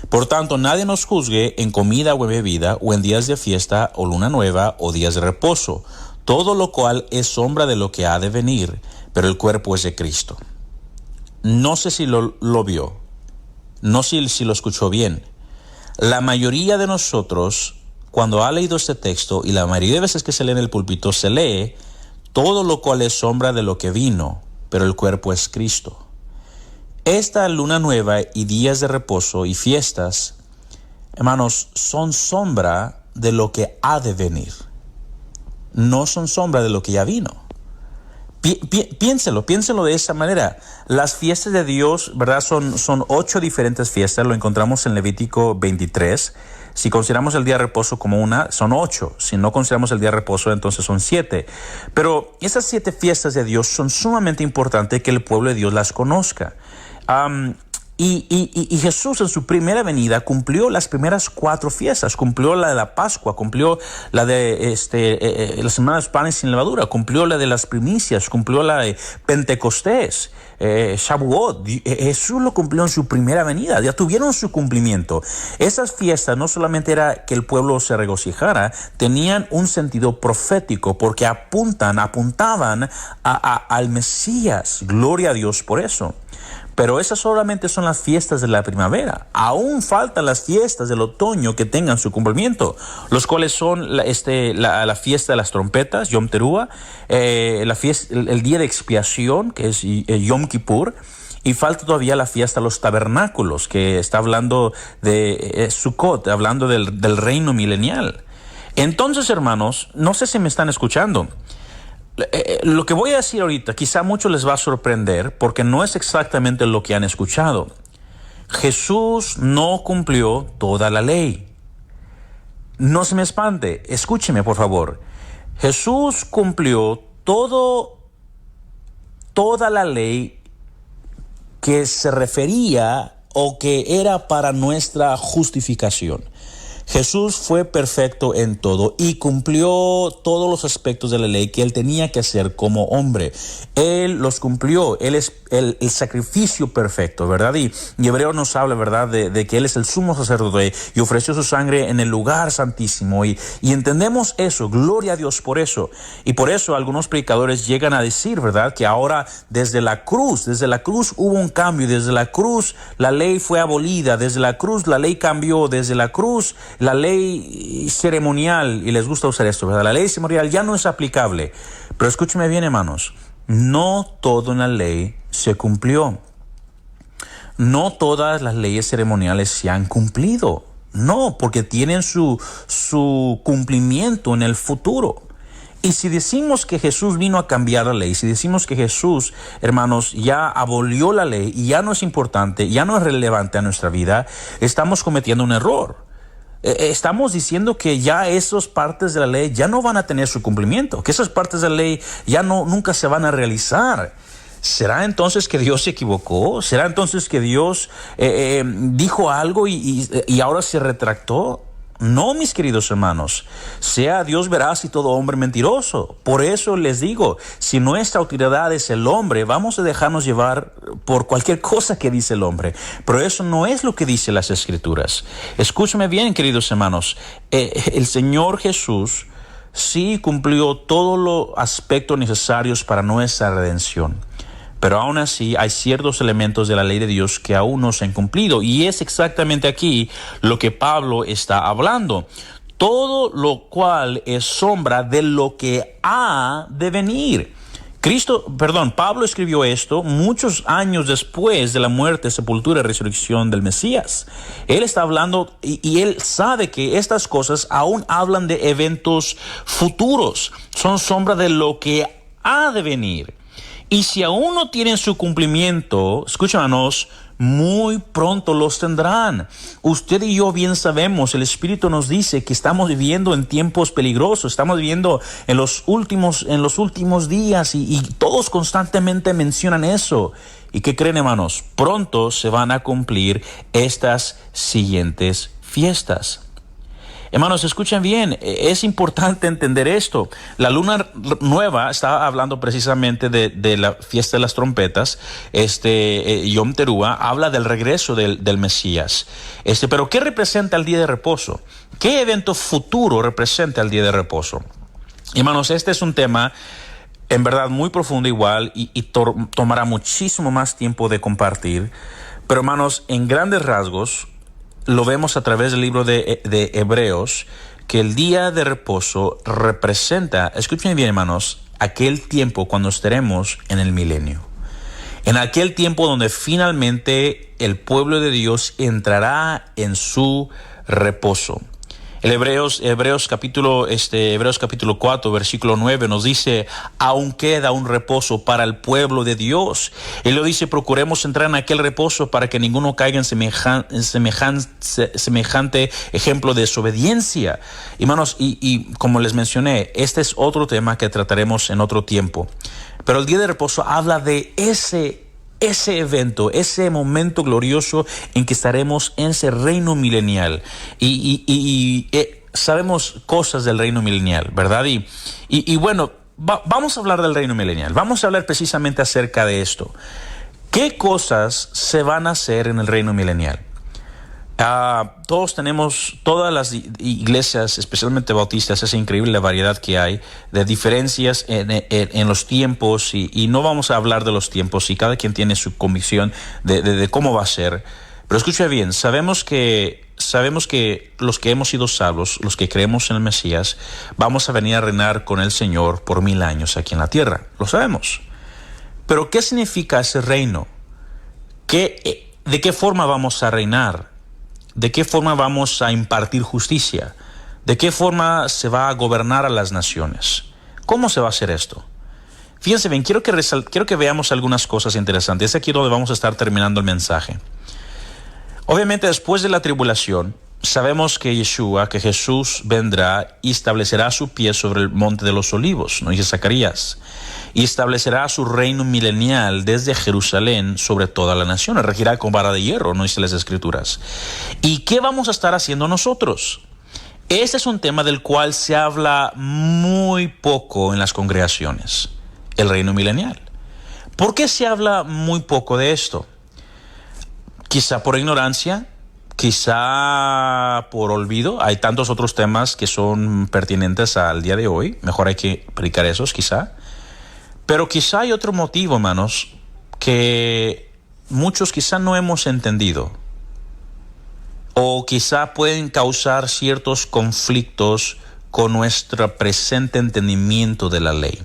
Por tanto, nadie nos juzgue en comida o en bebida, o en días de fiesta, o luna nueva, o días de reposo. Todo lo cual es sombra de lo que ha de venir, pero el cuerpo es de Cristo. No sé si lo vio, no sé si lo escuchó bien. La mayoría de nosotros, cuando ha leído este texto, y la mayoría de veces que se lee en el púlpito, se lee todo lo cual es sombra de lo que vino, pero el cuerpo es Cristo. Esta luna nueva y días de reposo y fiestas, hermanos, son sombra de lo que ha de venir. No son sombra de lo que ya vino. Piénselo de esa manera. Las fiestas de Dios, ¿verdad? Son 8 diferentes fiestas. Lo encontramos en Levítico 23. Si consideramos el día de reposo como una, son 8. Si no consideramos el día de reposo, entonces son 7. Pero esas 7 fiestas de Dios son sumamente importantes que el pueblo de Dios las conozca. Y Jesús en su primera venida cumplió las primeras 4 fiestas, cumplió la de la Pascua, cumplió la de la Semana de los Panes sin Levadura, cumplió la de las primicias, cumplió la de Pentecostés, Shavuot. Jesús lo cumplió en su primera venida, ya tuvieron su cumplimiento. Esas fiestas no solamente era que el pueblo se regocijara, tenían un sentido profético porque apuntaban al Mesías. Gloria a Dios por eso. Pero esas solamente son las fiestas de la primavera. Aún faltan las fiestas del otoño que tengan su cumplimiento, los cuales son la fiesta de las trompetas, Yom Teruah, el día de expiación, que es Yom Kippur, y falta todavía la fiesta de los tabernáculos, que está hablando de Sukkot, hablando del reino milenial. Entonces, hermanos, no sé si me están escuchando. Lo que voy a decir ahorita quizá a muchos les va a sorprender porque no es exactamente lo que han escuchado. Jesús no cumplió toda la ley. No se me espante, escúcheme por favor. Jesús cumplió toda la ley que se refería o que era para nuestra justificación. Jesús fue perfecto en todo y cumplió todos los aspectos de la ley que él tenía que hacer como hombre. Él los cumplió. Él es el sacrificio perfecto, ¿verdad? Y Hebreo nos habla, ¿verdad?, de que él es el sumo sacerdote y ofreció su sangre en el lugar santísimo. Y entendemos eso. Gloria a Dios por eso. Y por eso algunos predicadores llegan a decir, ¿verdad?, que ahora desde la cruz hubo un cambio. Desde la cruz la ley fue abolida. Desde la cruz la ley cambió. Desde la cruz la ley ceremonial, y les gusta usar esto, ¿verdad?, la ley ceremonial ya no es aplicable. Pero escúcheme bien, hermanos, no todo en la ley se cumplió. No todas las leyes ceremoniales se han cumplido. No, porque tienen su cumplimiento en el futuro. Y si decimos que Jesús vino a cambiar la ley, si decimos que Jesús, hermanos, ya abolió la ley y ya no es importante, ya no es relevante a nuestra vida, estamos cometiendo un error. Estamos diciendo que ya esas partes de la ley ya no van a tener su cumplimiento, que esas partes de la ley ya nunca se van a realizar. ¿Será entonces que Dios se equivocó? ¿Será entonces que Dios dijo algo y ahora se retractó? No, mis queridos hermanos, sea Dios veraz y todo hombre mentiroso. Por eso les digo, si nuestra autoridad es el hombre, vamos a dejarnos llevar por cualquier cosa que dice el hombre. Pero eso no es lo que dicen las Escrituras. Escúchame bien, queridos hermanos, el Señor Jesús sí cumplió todos los aspectos necesarios para nuestra redención. Pero aún así hay ciertos elementos de la ley de Dios que aún no se han cumplido. Y es exactamente aquí lo que Pablo está hablando. Todo lo cual es sombra de lo que ha de venir. Pablo escribió esto muchos años después de la muerte, sepultura y resurrección del Mesías. Él está hablando y él sabe que estas cosas aún hablan de eventos futuros. Son sombra de lo que ha de venir. Y si aún no tienen su cumplimiento, escúchanos, muy pronto los tendrán. Usted y yo bien sabemos, el Espíritu nos dice que estamos viviendo en tiempos peligrosos, estamos viviendo en los últimos días y todos constantemente mencionan eso. ¿Y qué creen, hermanos? Pronto se van a cumplir estas siguientes fiestas. Hermanos, escuchen bien, es importante entender esto. La luna nueva, estaba hablando precisamente de la fiesta de las trompetas, Yom Teruah, habla del regreso del Mesías. Pero ¿qué representa el día de reposo? ¿Qué evento futuro representa el día de reposo? Hermanos, este es un tema en verdad muy profundo igual y tomará muchísimo más tiempo de compartir. Pero hermanos, en grandes rasgos, lo vemos a través del libro de Hebreos, que el día de reposo representa, escuchen bien hermanos, aquel tiempo cuando estaremos en el milenio. En aquel tiempo donde finalmente el pueblo de Dios entrará en su reposo. El Hebreos capítulo 4, versículo 9 nos dice, aún queda un reposo para el pueblo de Dios. Él lo dice, procuremos entrar en aquel reposo para que ninguno caiga en semejante ejemplo de desobediencia. Hermanos, y como les mencioné, este es otro tema que trataremos en otro tiempo. Pero el día de reposo habla de ese evento, ese momento glorioso en que estaremos en ese reino milenial. Y sabemos cosas del reino milenial, ¿verdad? Y bueno, vamos a hablar del reino milenial. Vamos a hablar precisamente acerca de esto. ¿Qué cosas se van a hacer en el reino milenial? Todas las iglesias, especialmente bautistas, es increíble la variedad que hay de diferencias en los tiempos y no vamos a hablar de los tiempos y cada quien tiene su convicción de cómo va a ser. Pero escucha bien, sabemos que los que hemos sido salvos, los que creemos en el Mesías, vamos a venir a reinar con el Señor por 1000 años aquí en la tierra. Lo sabemos. Pero ¿qué significa ese reino? ¿De qué forma vamos a reinar? ¿De qué forma vamos a impartir justicia? ¿De qué forma se va a gobernar a las naciones? ¿Cómo se va a hacer esto? Fíjense bien, quiero que veamos algunas cosas interesantes. Es aquí donde vamos a estar terminando el mensaje. Obviamente, después de la tribulación, sabemos que Jesús vendrá y establecerá su pie sobre el monte de los olivos, ¿no? Dice Zacarías. Y establecerá su reino milenial desde Jerusalén sobre toda la nación. Regirá con vara de hierro, no dice las Escrituras. ¿Y qué vamos a estar haciendo nosotros? Este es un tema del cual se habla muy poco en las congregaciones. El reino milenial. ¿Por qué se habla muy poco de esto? Quizá por ignorancia, quizá por olvido. Hay tantos otros temas que son pertinentes al día de hoy. Mejor hay que predicar esos, quizá. Pero quizá hay otro motivo, hermanos, que muchos quizá no hemos entendido. O quizá pueden causar ciertos conflictos con nuestro presente entendimiento de la ley.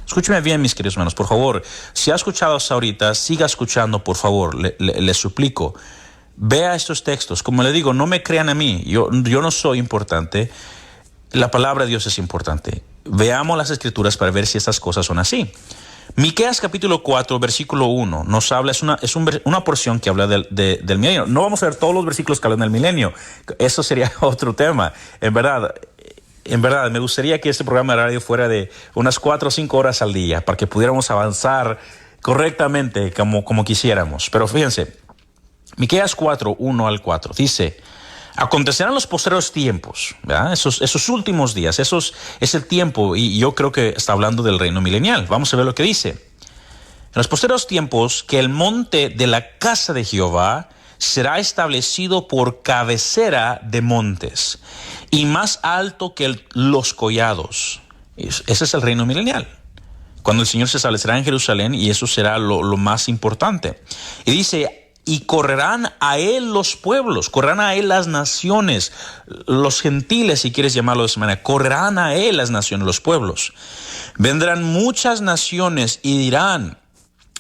Escúcheme bien, mis queridos hermanos, por favor. Si ha escuchado hasta ahorita, siga escuchando, por favor. Le suplico. Vea estos textos. Como le digo, no me crean a mí. Yo no soy importante. La palabra de Dios es importante. Veamos las Escrituras para ver si estas cosas son así. Miqueas capítulo 4, versículo 1, nos habla, una porción que habla del milenio. No vamos a ver todos los versículos que hablan del milenio. Eso sería otro tema. En verdad, me gustaría que este programa de radio fuera de unas 4 o 5 horas al día para que pudiéramos avanzar correctamente como quisiéramos. Pero fíjense, Miqueas 4, 1 al 4, dice: acontecerán los postreros tiempos, ¿verdad? Esos últimos días, es el tiempo, y yo creo que está hablando del reino milenial. Vamos a ver lo que dice. En los postreros tiempos, que el monte de la casa de Jehová será establecido por cabecera de montes, y más alto que los collados. Ese es el reino milenial, cuando el Señor se establecerá en Jerusalén, y eso será lo más importante. Y dice: y correrán a él los pueblos, correrán a él las naciones, los gentiles, si quieres llamarlo de esa manera, correrán a él las naciones, los pueblos. Vendrán muchas naciones y dirán: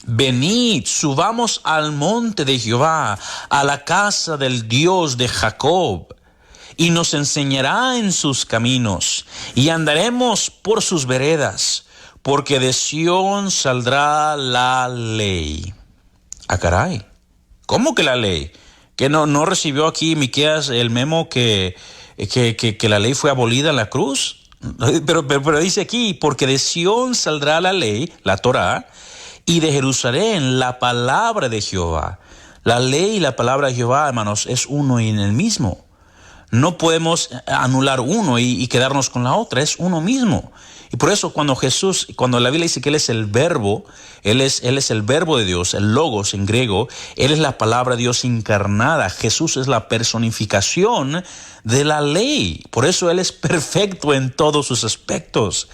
venid, subamos al monte de Jehová, a la casa del Dios de Jacob, y nos enseñará en sus caminos, y andaremos por sus veredas, porque de Sión saldrá la ley. ¡Ah, caray! ¿Cómo que la ley? ¿Que no recibió aquí Miqueas el memo que la ley fue abolida en la cruz? Pero dice aquí: porque de Sión saldrá la ley, la Torá, y de Jerusalén la palabra de Jehová. La ley y la palabra de Jehová, hermanos, es uno y en el mismo. No podemos anular uno y quedarnos con la otra, es uno mismo. Y por eso cuando la Biblia dice que Él es el verbo, Él es el verbo de Dios, el logos en griego, Él es la palabra de Dios encarnada. Jesús es la personificación de la ley. Por eso Él es perfecto en todos sus aspectos.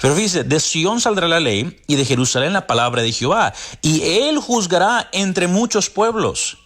Pero fíjese, de Sión saldrá la ley, y de Jerusalén la palabra de Jehová. Y Él juzgará entre muchos pueblos.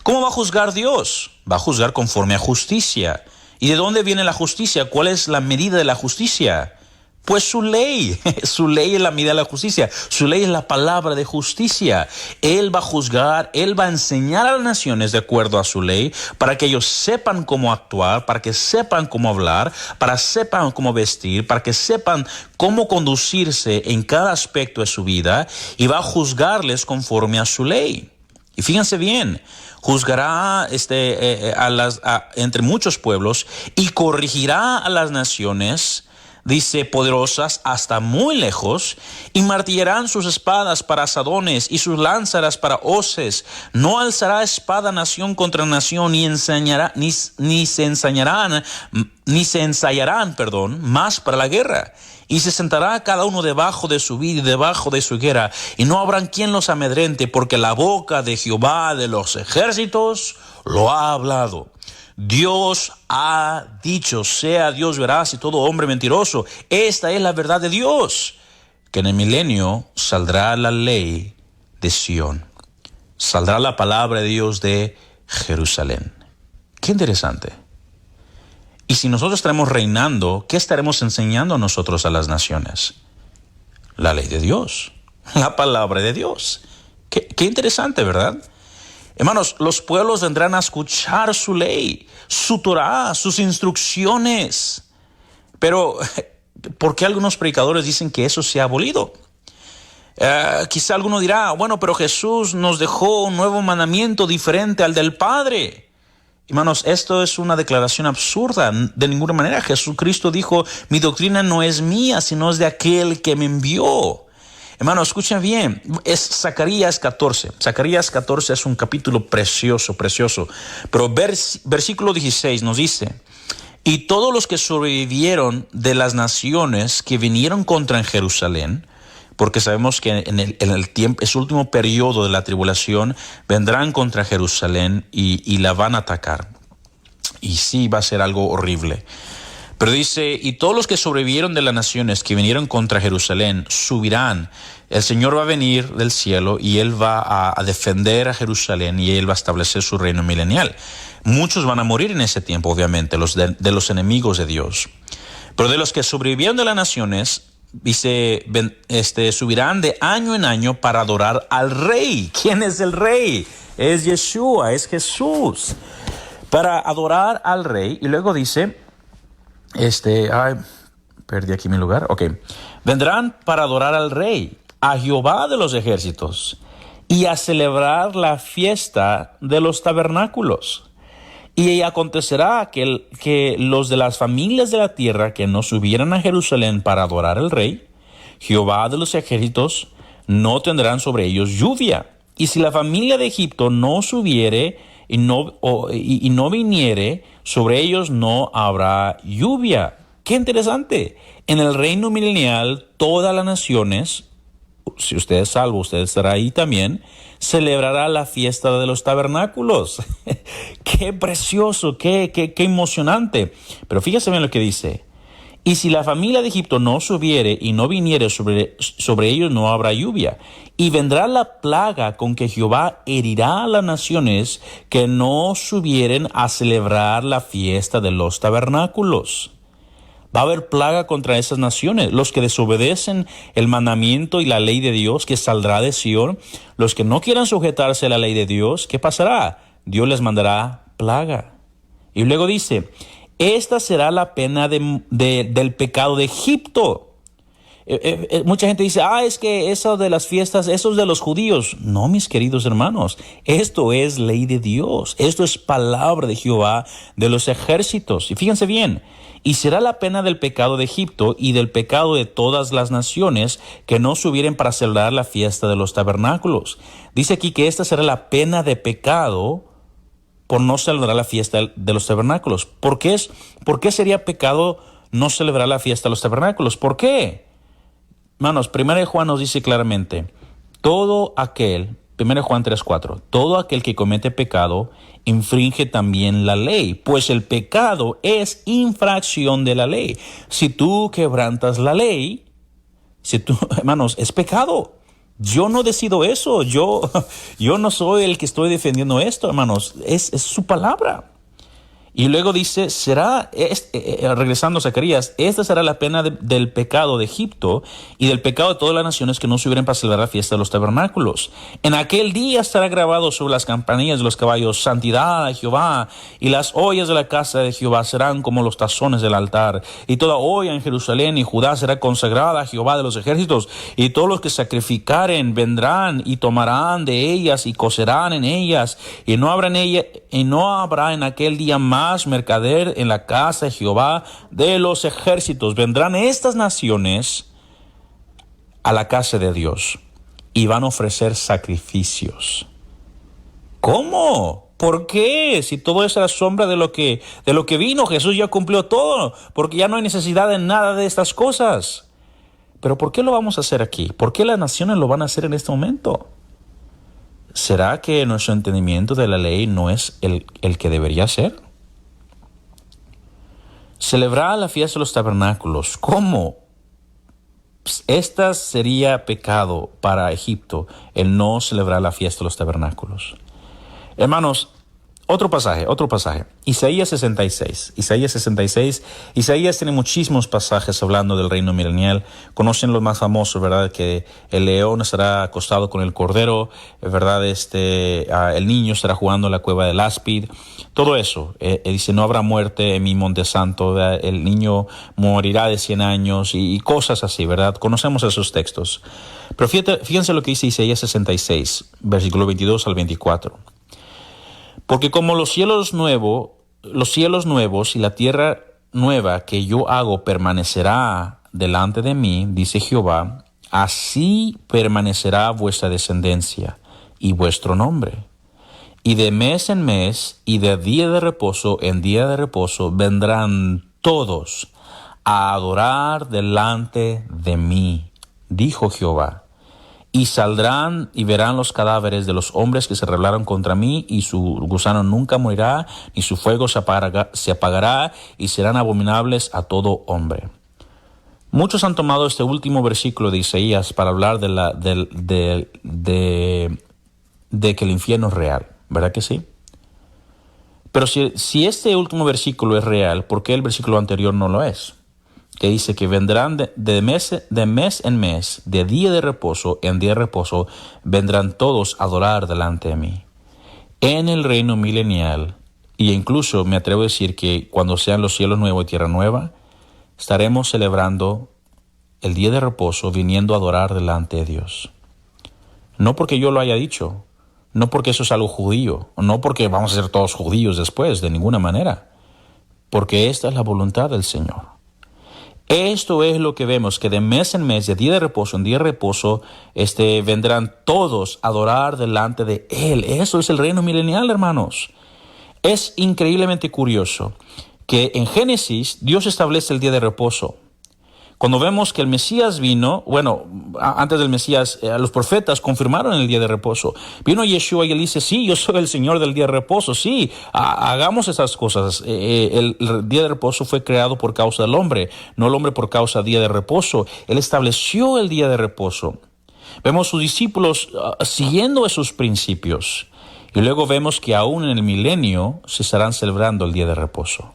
¿Cómo va a juzgar Dios? Va a juzgar conforme a justicia. ¿Y de dónde viene la justicia? ¿Cuál es la medida de la justicia? Pues su ley es la medida de la justicia. Su ley es la palabra de justicia. Él va a juzgar, Él va a enseñar a las naciones de acuerdo a su ley, para que ellos sepan cómo actuar, para que sepan cómo hablar, para que sepan cómo vestir, para que sepan cómo conducirse en cada aspecto de su vida, y va a juzgarles conforme a su ley. Y fíjense bien, juzgará entre muchos pueblos, y corregirá a las naciones, dice, poderosas hasta muy lejos, y martillarán sus espadas para asadones y sus lánzaras para hoces. No alzará espada nación contra nación, ni se ensayarán más para la guerra. Y se sentará cada uno debajo de su vid y debajo de su higuera, y no habrá quien los amedrente, porque la boca de Jehová de los ejércitos lo ha hablado. Dios ha dicho: sea Dios veraz y todo hombre mentiroso. Esta es la verdad de Dios, que en el milenio saldrá la ley de Sión, saldrá la palabra de Dios de Jerusalén. Qué interesante. Y si nosotros estaremos reinando, ¿qué estaremos enseñando nosotros a las naciones? La ley de Dios, la palabra de Dios. Qué interesante, ¿verdad? Hermanos, los pueblos vendrán a escuchar su ley, su Torah, sus instrucciones. Pero, ¿por qué algunos predicadores dicen que eso se ha abolido? Quizá alguno dirá: bueno, pero Jesús nos dejó un nuevo mandamiento diferente al del Padre. Hermanos, esto es una declaración absurda. De ninguna manera. Jesucristo dijo: mi doctrina no es mía, sino es de aquel que me envió. Hermanos, escuchen bien, es Zacarías 14. Zacarías 14 es un capítulo precioso. Pero versículo 16 nos dice: y todos los que sobrevivieron de las naciones que vinieron contra Jerusalén, porque sabemos que en el tiempo, ese último periodo de la tribulación, vendrán contra Jerusalén y la van a atacar. Y sí, va a ser algo horrible. Pero dice: y todos los que sobrevivieron de las naciones que vinieron contra Jerusalén subirán. El Señor va a venir del cielo y Él va a defender a Jerusalén, y Él va a establecer su reino milenial. Muchos van a morir en ese tiempo, obviamente, de los enemigos de Dios. Pero de los que sobrevivieron de las naciones, dice, subirán de año en año para adorar al Rey. ¿Quién es el Rey? Es Yeshua, es Jesús. Para adorar al Rey. Y luego dice... perdí aquí mi lugar. Ok. Vendrán para adorar al Rey. a Jehová de los ejércitos y a celebrar la fiesta de los tabernáculos. Y acontecerá que los de las familias de la tierra que no subieran a Jerusalén para adorar al rey, Jehová de los ejércitos, no tendrán sobre ellos lluvia. Y si la familia de Egipto no subiere y no viniere, sobre ellos no habrá lluvia. ¡Qué interesante! En el reino milenial, todas las naciones, si usted es salvo, usted estará ahí también, celebrará la fiesta de los tabernáculos. ¡Qué precioso! ¡Qué emocionante! Pero fíjese bien lo que dice. Y si la familia de Egipto no subiere y no viniere, sobre ellos no habrá lluvia. Y vendrá la plaga con que Jehová herirá a las naciones que no subieren a celebrar la fiesta de los tabernáculos. Va a haber plaga contra esas naciones, los que desobedecen el mandamiento y la ley de Dios que saldrá de Sión, los que no quieran sujetarse a la ley de Dios, ¿qué pasará? Dios les mandará plaga. Y luego dice, esta será la pena del pecado de Egipto. Mucha gente dice, es que eso de las fiestas, eso es de los judíos. No, mis queridos hermanos, esto es ley de Dios. Esto es palabra de Jehová de los ejércitos. Y fíjense bien, y será la pena del pecado de Egipto y del pecado de todas las naciones que no subieren para celebrar la fiesta de los tabernáculos. Dice aquí que esta será la pena de pecado por no celebrar la fiesta de los tabernáculos. ¿Por qué sería pecado no celebrar la fiesta de los tabernáculos? ¿Por qué? Hermanos, 1 Juan nos dice claramente, 1 Juan 3:4, todo aquel que comete pecado infringe también la ley, pues el pecado es infracción de la ley. Si tú quebrantas la ley, hermanos, es pecado. Yo no decido eso, yo no soy el que estoy defendiendo esto, hermanos, es su palabra. Y luego dice, regresando a Zacarías, esta será la pena del pecado de Egipto y del pecado de todas las naciones que no subieran para celebrar la fiesta de los tabernáculos. En aquel día estará grabado sobre las campanillas de los caballos, santidad a Jehová, y las ollas de la casa de Jehová serán como los tazones del altar. Y toda olla en Jerusalén y Judá será consagrada a Jehová de los ejércitos, y todos los que sacrificaren vendrán y tomarán de ellas y cocerán en ellas, y no habrá en aquel día más mercader en la casa de Jehová de los ejércitos. Vendrán estas naciones a la casa de Dios y van a ofrecer sacrificios. ¿Cómo? ¿Por qué? Si todo es la sombra de lo que vino, Jesús ya cumplió todo, porque ya no hay necesidad de nada de estas cosas. Pero ¿por qué lo vamos a hacer aquí? ¿Por qué las naciones lo van a hacer en este momento? ¿Será que nuestro entendimiento de la ley no es el que debería ser? Celebrar la fiesta de los tabernáculos. ¿Cómo? Esta sería pecado para Egipto, el no celebrar la fiesta de los tabernáculos. Hermanos, otro pasaje. Isaías 66. Isaías tiene muchísimos pasajes hablando del reino milenial. Conocen los más famosos, ¿verdad? Que el león estará acostado con el cordero, ¿verdad? El niño estará jugando en la cueva del áspid. Todo eso. Dice, no habrá muerte en mi monte santo, ¿verdad? El niño morirá de 100 años y cosas así, ¿verdad? Conocemos esos textos. Pero fíjense lo que dice Isaías 66, versículo 22 al 24. Porque como los cielos nuevos y la tierra nueva que yo hago permanecerá delante de mí, dice Jehová, así permanecerá vuestra descendencia y vuestro nombre. Y de mes en mes y de día de reposo en día de reposo vendrán todos a adorar delante de mí, dijo Jehová. Y saldrán y verán los cadáveres de los hombres que se rebelaron contra mí, y su gusano nunca morirá, ni su fuego se apagará, y serán abominables a todo hombre. Muchos han tomado este último versículo de Isaías para hablar de que el infierno es real, ¿verdad que sí? Pero si este último versículo es real, ¿por qué el versículo anterior no lo es? Que dice que vendrán de mes en mes, de día de reposo en día de reposo, vendrán todos a adorar delante de mí. En el reino milenial, y incluso me atrevo a decir que cuando sean los cielos nuevos y tierra nueva, estaremos celebrando el día de reposo viniendo a adorar delante de Dios. No porque yo lo haya dicho, no porque eso es algo judío, no porque vamos a ser todos judíos después, de ninguna manera, porque esta es la voluntad del Señor. Esto es lo que vemos, que de mes en mes, de día de reposo en día de reposo, vendrán todos a adorar delante de Él. Eso es el reino milenial, hermanos. Es increíblemente curioso que en Génesis Dios establece el día de reposo. Cuando vemos que el Mesías vino, antes del Mesías, los profetas confirmaron el día de reposo. Vino Yeshua y él dice, sí, yo soy el Señor del día de reposo, sí, hagamos esas cosas. El día de reposo fue creado por causa del hombre, no el hombre por causa del día de reposo. Él estableció el día de reposo. Vemos sus discípulos siguiendo esos principios. Y luego vemos que aún en el milenio se estarán celebrando el día de reposo.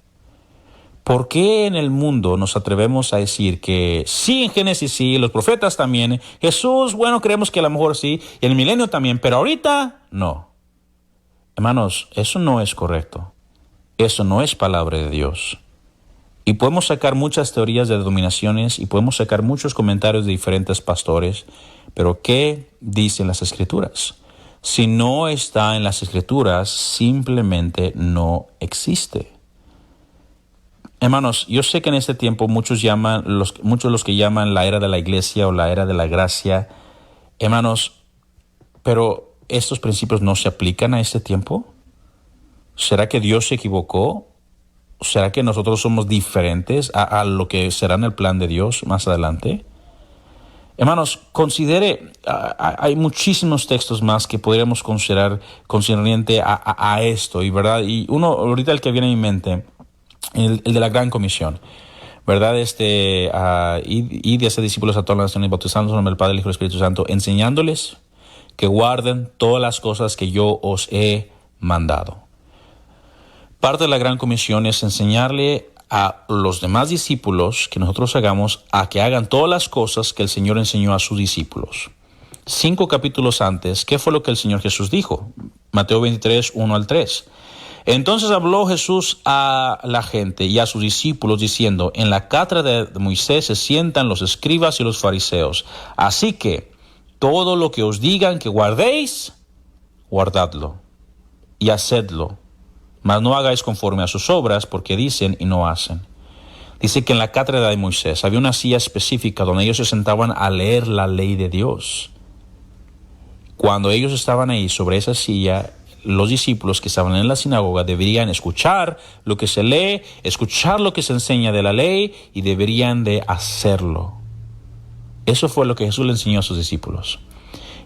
¿Por qué en el mundo nos atrevemos a decir que sí, en Génesis sí, los profetas también, Jesús, creemos que a lo mejor sí, y en el milenio también, pero ahorita no? Hermanos, eso no es correcto. Eso no es palabra de Dios. Y podemos sacar muchas teorías de denominaciones y podemos sacar muchos comentarios de diferentes pastores, pero ¿qué dicen las Escrituras? Si no está en las Escrituras, simplemente no existe. Hermanos, yo sé que en este tiempo muchos los que llaman la era de la iglesia o la era de la gracia, hermanos, pero ¿estos principios no se aplican a este tiempo? ¿Será que Dios se equivocó? ¿Será que nosotros somos diferentes a lo que será en el plan de Dios más adelante? Hermanos, considere, hay muchísimos textos más que podríamos considerar concerniente a esto, y verdad, y uno ahorita el que viene a mi mente, el de la Gran Comisión, ¿verdad? Y de hacer discípulos a todas las naciones, bautizándolos en el nombre del Padre, del Hijo y del Espíritu Santo, enseñándoles que guarden todas las cosas que yo os he mandado. Parte de la Gran Comisión es enseñarle a los demás discípulos que nosotros hagamos a que hagan todas las cosas que el Señor enseñó a sus discípulos. 5 capítulos antes, ¿qué fue lo que el Señor Jesús dijo? Mateo 23, 1 al 3. Entonces habló Jesús a la gente y a sus discípulos diciendo, en la cátedra de Moisés se sientan los escribas y los fariseos. Así que todo lo que os digan que guardéis, guardadlo y hacedlo. Mas no hagáis conforme a sus obras, porque dicen y no hacen. Dice que en la cátedra de Moisés había una silla específica donde ellos se sentaban a leer la ley de Dios. Cuando ellos estaban ahí sobre esa silla, los discípulos que estaban en la sinagoga deberían escuchar lo que se lee, escuchar lo que se enseña de la ley y deberían de hacerlo. Eso fue lo que Jesús le enseñó a sus discípulos.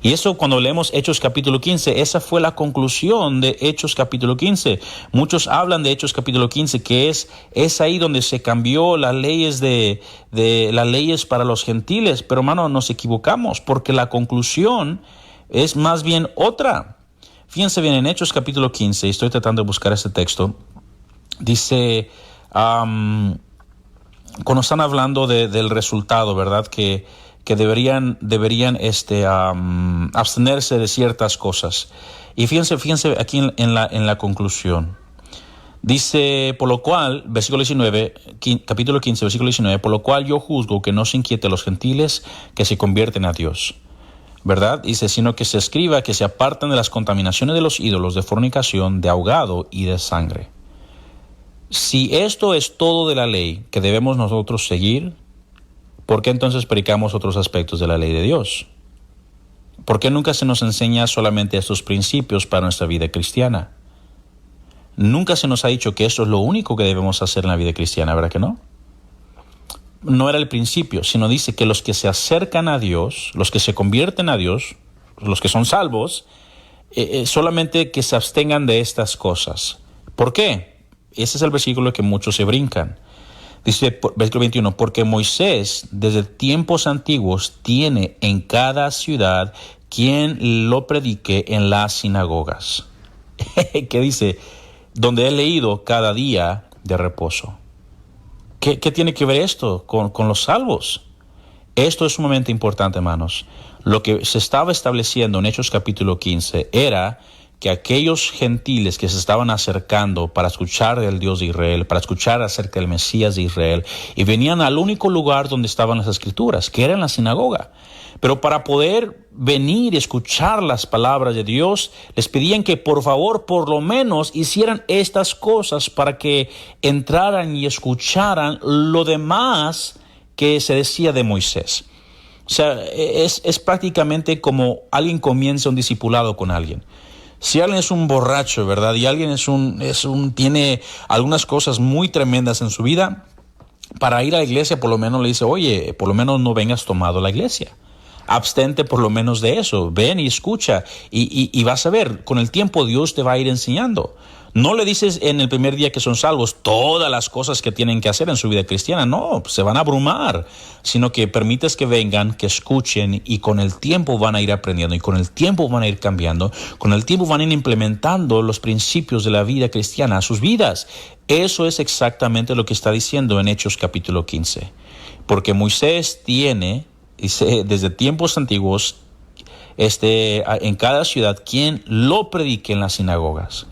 Y eso cuando leemos Hechos capítulo 15, esa fue la conclusión de Hechos capítulo 15. Muchos hablan de Hechos capítulo 15, que es ahí donde se cambió las leyes las leyes para los gentiles. Pero hermano, nos equivocamos porque la conclusión es más bien otra. Fíjense bien, en Hechos capítulo 15, estoy tratando de buscar este texto, dice, cuando están hablando del resultado, ¿verdad? Que deberían abstenerse de ciertas cosas. Y fíjense aquí en la conclusión. Dice, por lo cual, versículo 19, capítulo 15, versículo 19, por lo cual yo juzgo que no se inquiete los gentiles que se convierten a Dios. ¿Verdad? Dice, sino que se escriba que se apartan de las contaminaciones de los ídolos, de fornicación, de ahogado y de sangre. Si esto es todo de la ley que debemos nosotros seguir, ¿por qué entonces predicamos otros aspectos de la ley de Dios? ¿Por qué nunca se nos enseña solamente estos principios para nuestra vida cristiana? Nunca se nos ha dicho que esto es lo único que debemos hacer en la vida cristiana, ¿verdad que no? No era el principio, sino dice que los que se acercan a Dios, los que se convierten a Dios, los que son salvos, solamente que se abstengan de estas cosas. ¿Por qué? Ese es el versículo que muchos se brincan. Dice, versículo 21, porque Moisés desde tiempos antiguos tiene en cada ciudad quien lo predique en las sinagogas. ¿Qué dice? Donde he leído cada día de reposo. ¿Qué tiene que ver esto con los salvos? Esto es sumamente importante, hermanos. Lo que se estaba estableciendo en Hechos capítulo 15 era que aquellos gentiles que se estaban acercando para escuchar del Dios de Israel, para escuchar acerca del Mesías de Israel, y venían al único lugar donde estaban las Escrituras, que era en la sinagoga. Pero para poder venir y escuchar las palabras de Dios, les pedían que por favor, por lo menos, hicieran estas cosas para que entraran y escucharan lo demás que se decía de Moisés. O sea, es prácticamente como alguien comienza un discipulado con alguien. Si alguien es un borracho, ¿verdad? Y alguien tiene algunas cosas muy tremendas en su vida, para ir a la iglesia por lo menos le dice, oye, por lo menos no vengas tomado a la iglesia. Abstente por lo menos de eso. Ven y escucha y vas a ver, con el tiempo Dios te va a ir enseñando. No le dices en el primer día que son salvos todas las cosas que tienen que hacer en su vida cristiana. No, se van a abrumar, sino que permites que vengan, que escuchen y con el tiempo van a ir aprendiendo y con el tiempo van a ir cambiando. Con el tiempo van a ir implementando los principios de la vida cristiana a sus vidas. Eso es exactamente lo que está diciendo en Hechos capítulo 15. Porque Moisés dice, desde tiempos antiguos, en cada ciudad, quien lo predique en las sinagogas.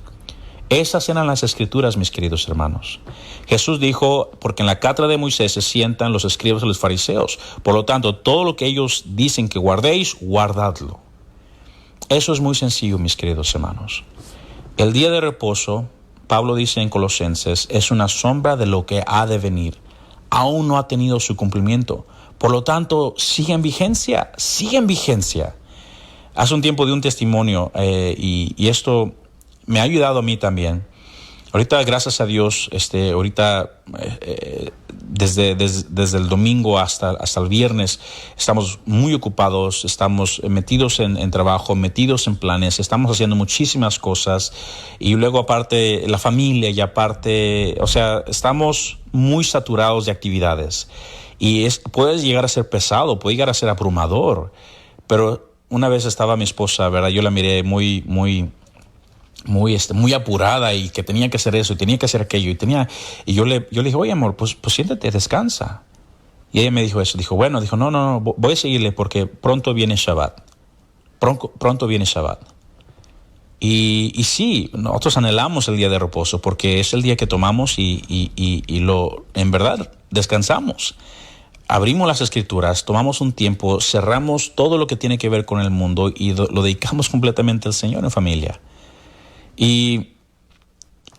Esas eran las Escrituras, mis queridos hermanos. Jesús dijo, porque en la cátedra de Moisés se sientan los escribas y los fariseos. Por lo tanto, todo lo que ellos dicen que guardéis, guardadlo. Eso es muy sencillo, mis queridos hermanos. El día de reposo, Pablo dice en Colosenses, es una sombra de lo que ha de venir. Aún no ha tenido su cumplimiento. Por lo tanto, sigue en vigencia. Hace un tiempo di un testimonio y esto me ha ayudado a mí también. Ahorita, gracias a Dios, desde el domingo hasta el viernes, estamos muy ocupados, estamos metidos en trabajo, metidos en planes, estamos haciendo muchísimas cosas y luego aparte la familia y aparte, o sea, estamos muy saturados de actividades y puede llegar a ser pesado, puede llegar a ser abrumador, pero una vez estaba mi esposa, ¿verdad? Yo la miré muy apurada y que tenía que hacer eso y tenía que hacer aquello y yo le dije, oye amor, pues siéntate, descansa. Y ella me dijo eso, no, voy a seguirle porque pronto viene Shabbat. Pronto viene Shabbat. Y sí, nosotros anhelamos el día de reposo porque es el día que tomamos y en verdad descansamos. Abrimos las Escrituras, tomamos un tiempo, cerramos todo lo que tiene que ver con el mundo y lo dedicamos completamente al Señor en familia. Y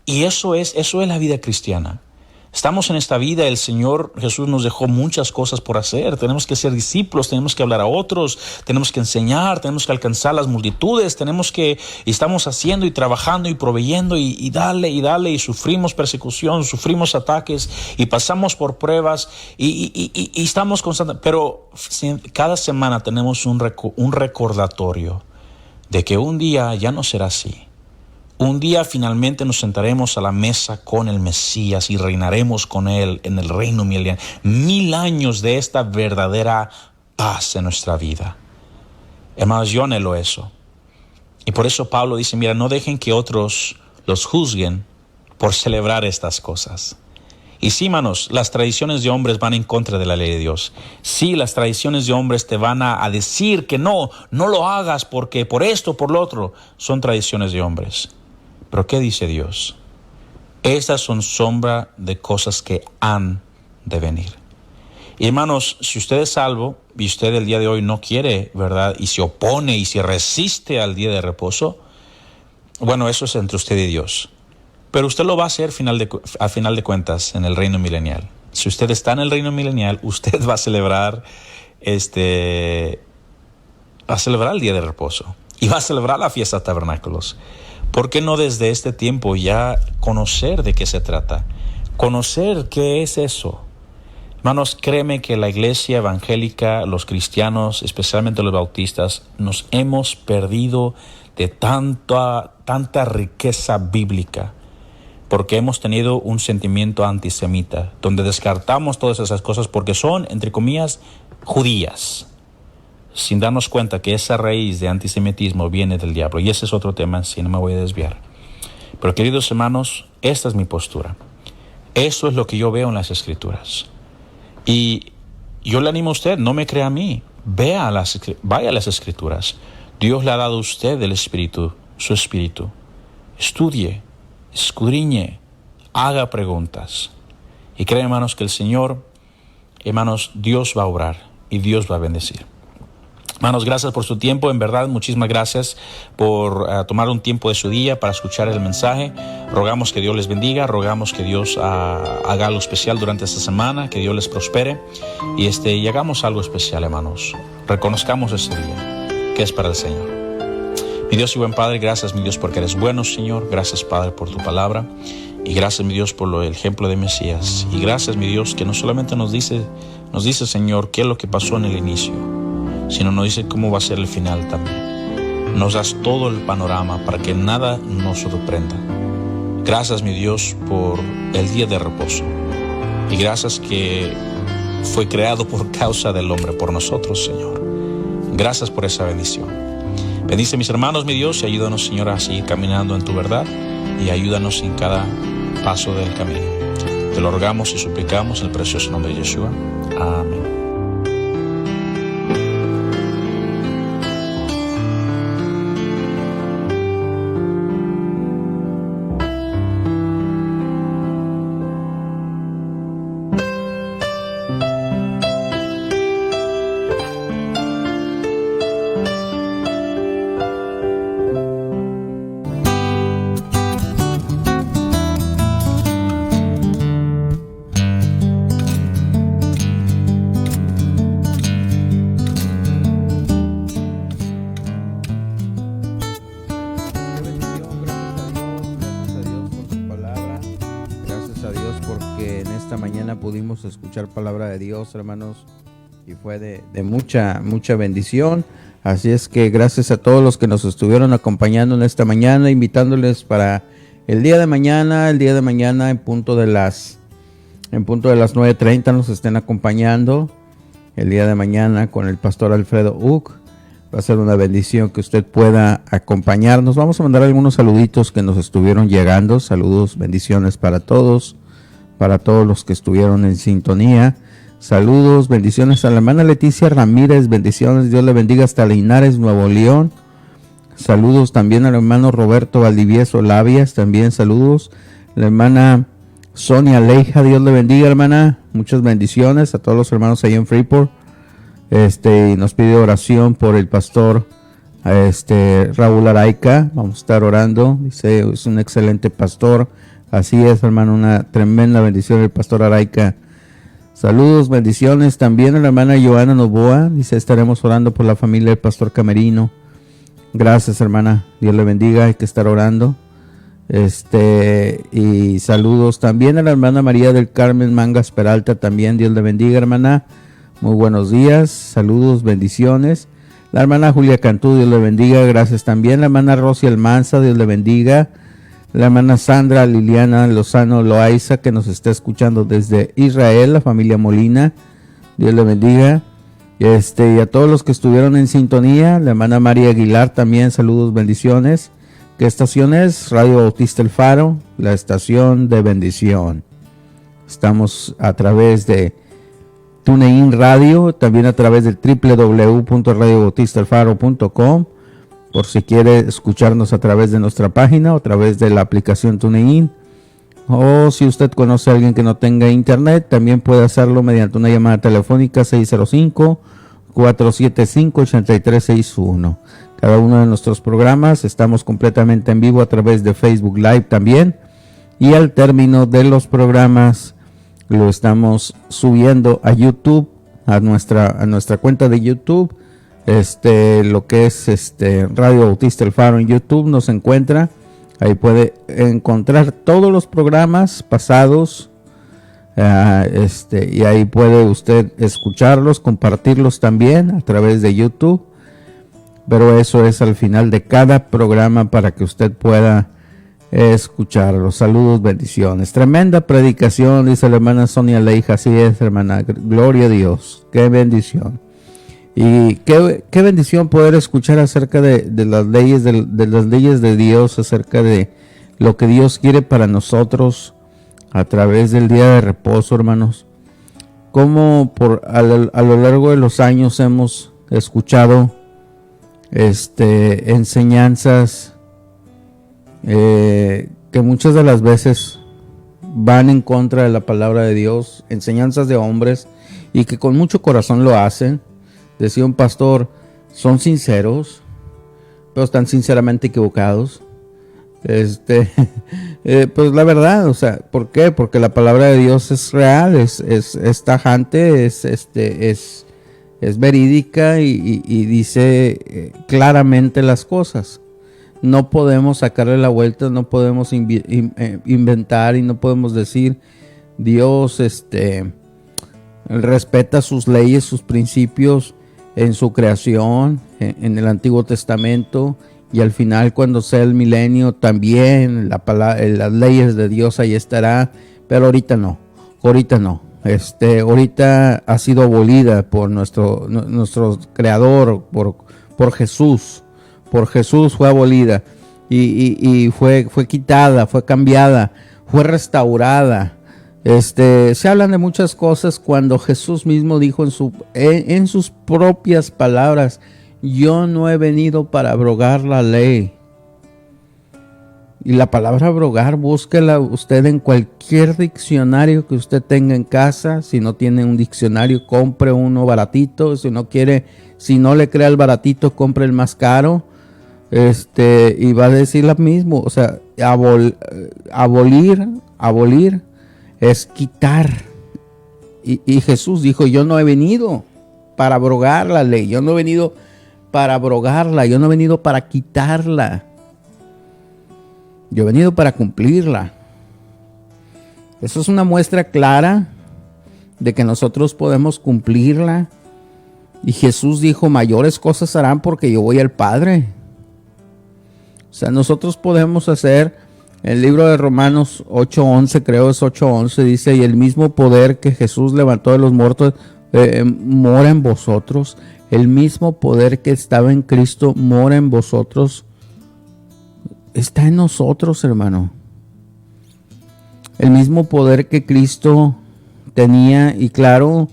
eso es la vida cristiana. Estamos en esta vida, el Señor Jesús nos dejó muchas cosas por hacer. Tenemos que ser discípulos, tenemos que hablar a otros, tenemos que enseñar, tenemos que alcanzar las multitudes, estamos haciendo y trabajando y proveyendo y dale y sufrimos persecución, sufrimos ataques y pasamos por pruebas y estamos constantes. Pero cada semana tenemos un recordatorio de que un día ya no será así. Un día finalmente nos sentaremos a la mesa con el Mesías y reinaremos con Él en el reino milenial. 1000 años de esta verdadera paz en nuestra vida. Hermanos, yo anhelo eso. Y por eso Pablo dice, mira, no dejen que otros los juzguen por celebrar estas cosas. Y sí, hermanos, las tradiciones de hombres van en contra de la ley de Dios. Sí, las tradiciones de hombres te van a decir que no lo hagas porque por esto, por lo otro. Son tradiciones de hombres. Pero ¿qué dice Dios? Estas son sombra de cosas que han de venir. Y hermanos, si usted es salvo y usted el día de hoy no quiere, ¿verdad? Y se opone y se resiste al día de reposo, bueno, eso es entre usted y Dios. Pero usted lo va a hacer a final de cuentas en el reino milenial. Si usted está en el reino milenial, usted va a celebrar el día de reposo y va a celebrar la fiesta de tabernáculos. ¿Por qué no desde este tiempo ya conocer de qué se trata? Conocer qué es eso. Hermanos, créeme que la iglesia evangélica, los cristianos, especialmente los bautistas, nos hemos perdido de tanta riqueza bíblica porque hemos tenido un sentimiento antisemita, donde descartamos todas esas cosas porque son, entre comillas, judías, sin darnos cuenta que esa raíz de antisemitismo viene del diablo. Y ese es otro tema, si no me voy a desviar. Pero queridos hermanos, esta es mi postura. Eso es lo que yo veo en las Escrituras. Y yo le animo a usted, no me crea a mí, vaya a las Escrituras. Dios le ha dado a usted el Espíritu su espíritu. Estudie, escudriñe, haga preguntas. Y cree, hermanos, que el Señor, hermanos, Dios va a obrar y Dios va a bendecir. Hermanos, gracias por su tiempo. En verdad, muchísimas gracias por tomar un tiempo de su día para escuchar el mensaje. Rogamos que Dios les bendiga. Rogamos que Dios haga algo especial durante esta semana. Que Dios les prospere. Y hagamos algo especial, hermanos. Reconozcamos ese día que es para el Señor. Mi Dios y buen Padre, gracias, mi Dios, porque eres bueno, Señor. Gracias, Padre, por tu palabra. Y gracias, mi Dios, por el ejemplo de Mesías. Y gracias, mi Dios, que no solamente nos dice, Señor, qué es lo que pasó en el inicio, sino nos dice cómo va a ser el final también. Nos das todo el panorama para que nada nos sorprenda. Gracias, mi Dios, por el día de reposo. Y gracias que fue creado por causa del hombre, por nosotros, Señor. Gracias por esa bendición. Bendice a mis hermanos, mi Dios, y ayúdanos, Señor, a seguir caminando en tu verdad. Y ayúdanos en cada paso del camino. Te lo rogamos y suplicamos en el precioso nombre de Yeshua. Amén. Pudimos escuchar palabra de Dios, hermanos, y fue de mucha bendición. Así es que gracias a todos los que nos estuvieron acompañando en esta mañana, invitándoles para el día de mañana en punto de las 9:30 nos estén acompañando el día de mañana con el pastor Alfredo Uck. Va a ser una bendición que usted pueda acompañarnos. Vamos a mandar algunos saluditos que nos estuvieron llegando. Saludos, bendiciones para todos los que estuvieron en sintonía. Saludos, bendiciones a la hermana Leticia Ramírez, bendiciones, Dios le bendiga hasta Linares, Nuevo León. Saludos también al hermano Roberto Valdivieso Labias, también saludos. La hermana Sonia Leija, Dios le bendiga, hermana, muchas bendiciones a todos los hermanos ahí en Freeport. Y nos pide oración por el pastor Raúl Araica. Vamos a estar orando, dice, es un excelente pastor. Así es, hermano, una tremenda bendición el pastor Araica. Saludos, bendiciones también a la hermana Joana Novoa. Dice, estaremos orando por la familia del pastor Camerino. Gracias, hermana. Dios le bendiga, hay que estar orando. Y saludos también a la hermana María del Carmen Mangas Peralta. También, Dios le bendiga, hermana. Muy buenos días. Saludos, bendiciones. La hermana Julia Cantú, Dios le bendiga. Gracias también. La hermana Rosy Almanza, Dios le bendiga. La hermana Sandra Liliana Lozano Loaiza, que nos está escuchando desde Israel, la familia Molina, Dios le bendiga. Y a todos los que estuvieron en sintonía, la hermana María Aguilar también, saludos, bendiciones. ¿Qué estación es? Radio Bautista El Faro, la estación de bendición. Estamos a través de TuneIn Radio, también a través del www.radiobautistaelfaro.com. Por si quiere escucharnos a través de nuestra página o a través de la aplicación TuneIn. O si usted conoce a alguien que no tenga internet, también puede hacerlo mediante una llamada telefónica 605-475-8361. Cada uno de nuestros programas estamos completamente en vivo a través de Facebook Live también. Y al término de los programas lo estamos subiendo a YouTube, a nuestra cuenta de YouTube. Lo que es Radio Bautista El Faro en YouTube nos encuentra. Ahí puede encontrar todos los programas pasados. Y ahí puede usted escucharlos, compartirlos también a través de YouTube. Pero eso es al final de cada programa para que usted pueda escucharlos. Saludos, bendiciones. Tremenda predicación, dice la hermana Sonia Leija. Así es, hermana. Gloria a Dios. Qué bendición. Y qué bendición poder escuchar acerca de las leyes de las leyes de Dios, acerca de lo que Dios quiere para nosotros a través del día de reposo, hermanos. Como a lo largo de los años hemos escuchado enseñanzas que muchas de las veces van en contra de la palabra de Dios, enseñanzas de hombres, y que con mucho corazón lo hacen. Decía un pastor, son sinceros, pero están sinceramente equivocados. Pues la verdad, o sea, ¿por qué? Porque la palabra de Dios es real, es tajante, es verídica y dice claramente las cosas. No podemos sacarle la vuelta, no podemos inventar y no podemos decir Dios respeta sus leyes, sus principios en su creación, en el Antiguo Testamento, y al final cuando sea el milenio también las leyes de Dios ahí estará, pero ahorita no. Ahorita ha sido abolida por nuestro creador, por Jesús. Por Jesús fue abolida y fue quitada, fue cambiada, fue restaurada. Se hablan de muchas cosas cuando Jesús mismo dijo en sus propias palabras: yo no he venido para abrogar la ley. Y la palabra abrogar, búsquela usted en cualquier diccionario que usted tenga en casa. Si no tiene un diccionario, compre uno baratito. Si no le crea el baratito, compre el más caro. Y va a decir lo mismo. O sea, abolir es quitar. Y Jesús dijo: yo no he venido para abrogar la ley. Yo no he venido para abrogarla. Yo no he venido para quitarla. Yo he venido para cumplirla. Eso es una muestra clara de que nosotros podemos cumplirla. Y Jesús dijo: mayores cosas harán porque yo voy al Padre. O sea, nosotros podemos hacer, el libro de Romanos 8:11, creo es 8:11, dice: y el mismo poder que Jesús levantó de los muertos mora en vosotros. El mismo poder que estaba en Cristo mora en vosotros. Está en nosotros, hermano. El mismo poder que Cristo tenía, y claro,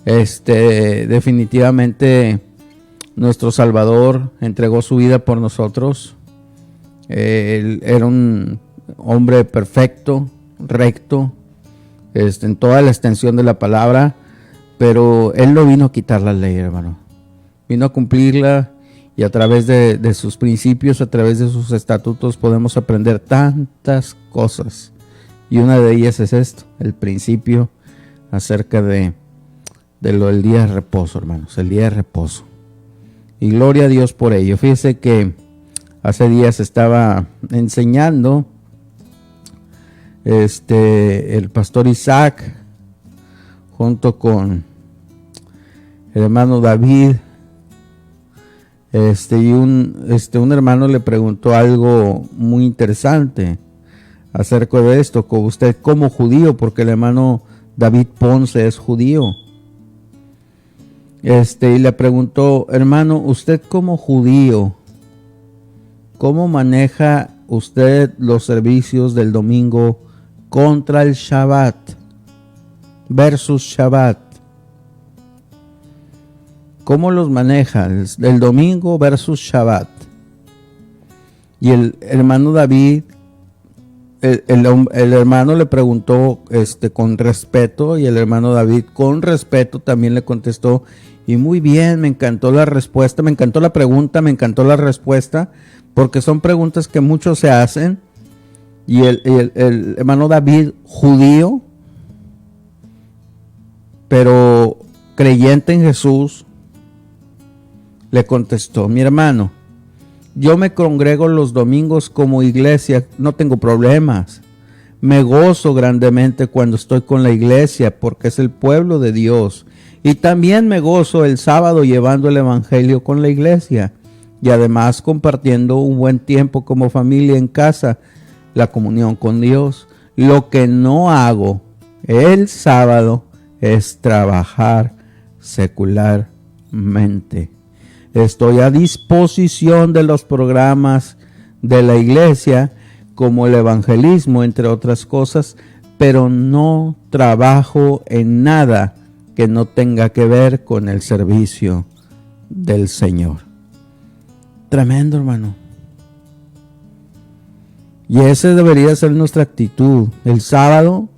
definitivamente nuestro Salvador entregó su vida por nosotros. Él era un hombre perfecto, recto, en toda la extensión de la palabra, pero Él no vino a quitar la ley, hermano. Vino a cumplirla, y a través de sus principios, a través de sus estatutos, podemos aprender tantas cosas. Y una de ellas es esto, el principio acerca del día de reposo, hermanos, el día de reposo. Y gloria a Dios por ello. Fíjese que hace días estaba enseñando el pastor Isaac junto con el hermano David. Y un hermano le preguntó algo muy interesante acerca de esto, con usted como judío, porque el hermano David Ponce es judío. Y le preguntó: hermano, usted como judío, ¿cómo maneja usted los servicios del domingo contra el Shabbat versus Shabbat? ¿Cómo los maneja el domingo versus Shabbat? Y el hermano David, el hermano le preguntó con respeto, y el hermano David con respeto también le contestó: y muy bien, me encantó la respuesta, me encantó la pregunta, me encantó la respuesta, porque son preguntas que muchos se hacen. Y el hermano David, judío, pero creyente en Jesús, le contestó: mi hermano, yo me congrego los domingos como iglesia, no tengo problemas. Me gozo grandemente cuando estoy con la iglesia, porque es el pueblo de Dios. Y también me gozo el sábado llevando el evangelio con la iglesia. Y además compartiendo un buen tiempo como familia en casa, la comunión con Dios. Lo que no hago el sábado es trabajar secularmente. Estoy a disposición de los programas de la iglesia, como el evangelismo, entre otras cosas, pero no trabajo en nada que no tenga que ver con el servicio del Señor. Tremendo, hermano. Y esa debería ser nuestra actitud. El sábado,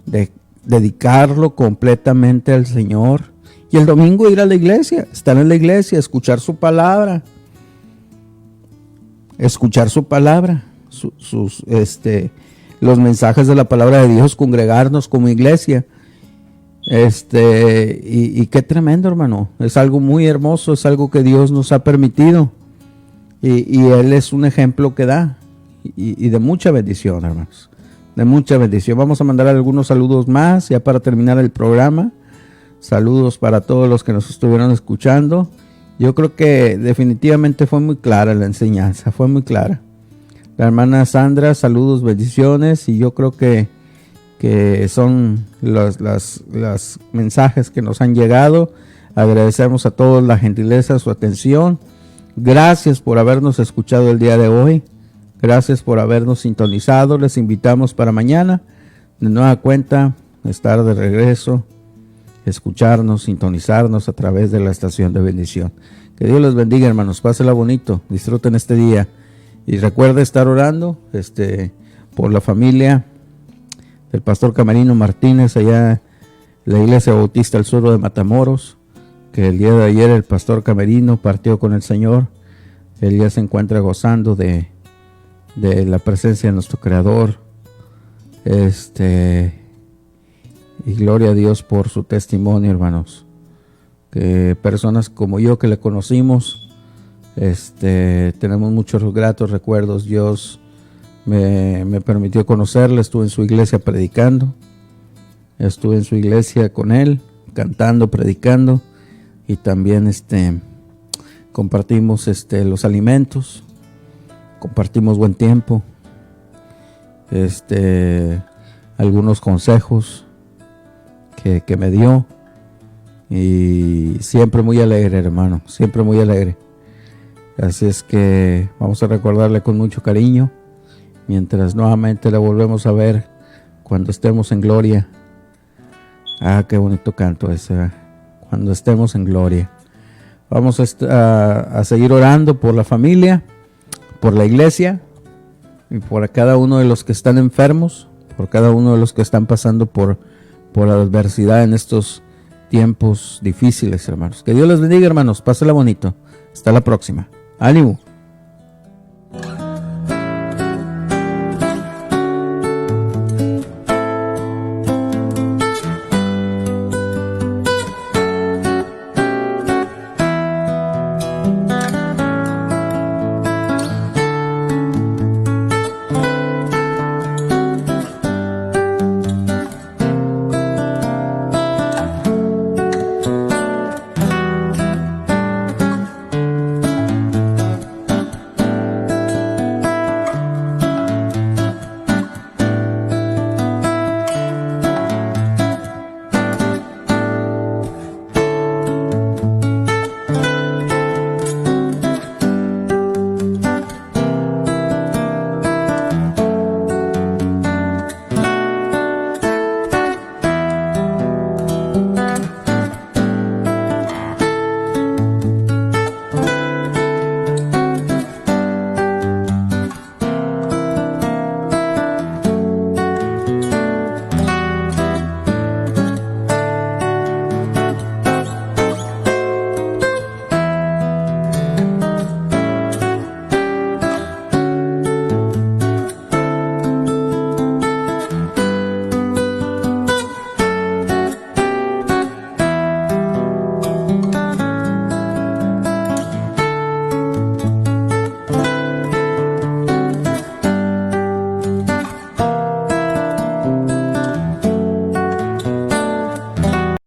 de dedicarlo completamente al Señor. Y el domingo ir a la iglesia, estar en la iglesia, escuchar su palabra. Escuchar su palabra, los mensajes de la palabra de Dios, congregarnos como iglesia. Y qué tremendo, hermano. Es algo muy hermoso, es algo que Dios nos ha permitido. Y Él es un ejemplo que da. Y de mucha bendición, hermanos. De mucha bendición. Vamos a mandar algunos saludos más, ya para terminar el programa. Saludos para todos los que nos estuvieron escuchando. Yo creo que definitivamente fue muy clara la enseñanza, fue muy clara. La hermana Sandra, saludos, bendiciones, y yo creo que son los mensajes que nos han llegado. Agradecemos a todos la gentileza, su atención. Gracias por habernos escuchado el día de hoy. Gracias por habernos sintonizado. Les invitamos para mañana, de nueva cuenta, estar de regreso, escucharnos, sintonizarnos a través de la estación de bendición. Que Dios les bendiga, hermanos. Pásela bonito, disfruten este día y recuerde estar orando por la familia del pastor Camerino Martínez allá en la Iglesia Bautista del Sur de Matamoros, que el día de ayer el pastor Camerino partió con el Señor. Él ya se encuentra gozando de la presencia de nuestro Creador. Y gloria a Dios por su testimonio, hermanos. Que personas como yo que le conocimos, tenemos muchos gratos recuerdos. Dios me permitió conocerle. Estuve en su iglesia predicando. Estuve en su iglesia con él, cantando, predicando. Y también compartimos los alimentos. Compartimos buen tiempo. Algunos consejos que me dio, y siempre muy alegre, hermano, siempre muy alegre. Así es que vamos a recordarle con mucho cariño, mientras nuevamente la volvemos a ver cuando estemos en gloria. Qué bonito canto ese, cuando estemos en gloria. Vamos a seguir orando por la familia, por la iglesia, y por cada uno de los que están enfermos, por cada uno de los que están pasando por adversidad en estos tiempos difíciles, hermanos. Que Dios les bendiga, hermanos. Pásela bonito. Hasta la próxima. ánimo.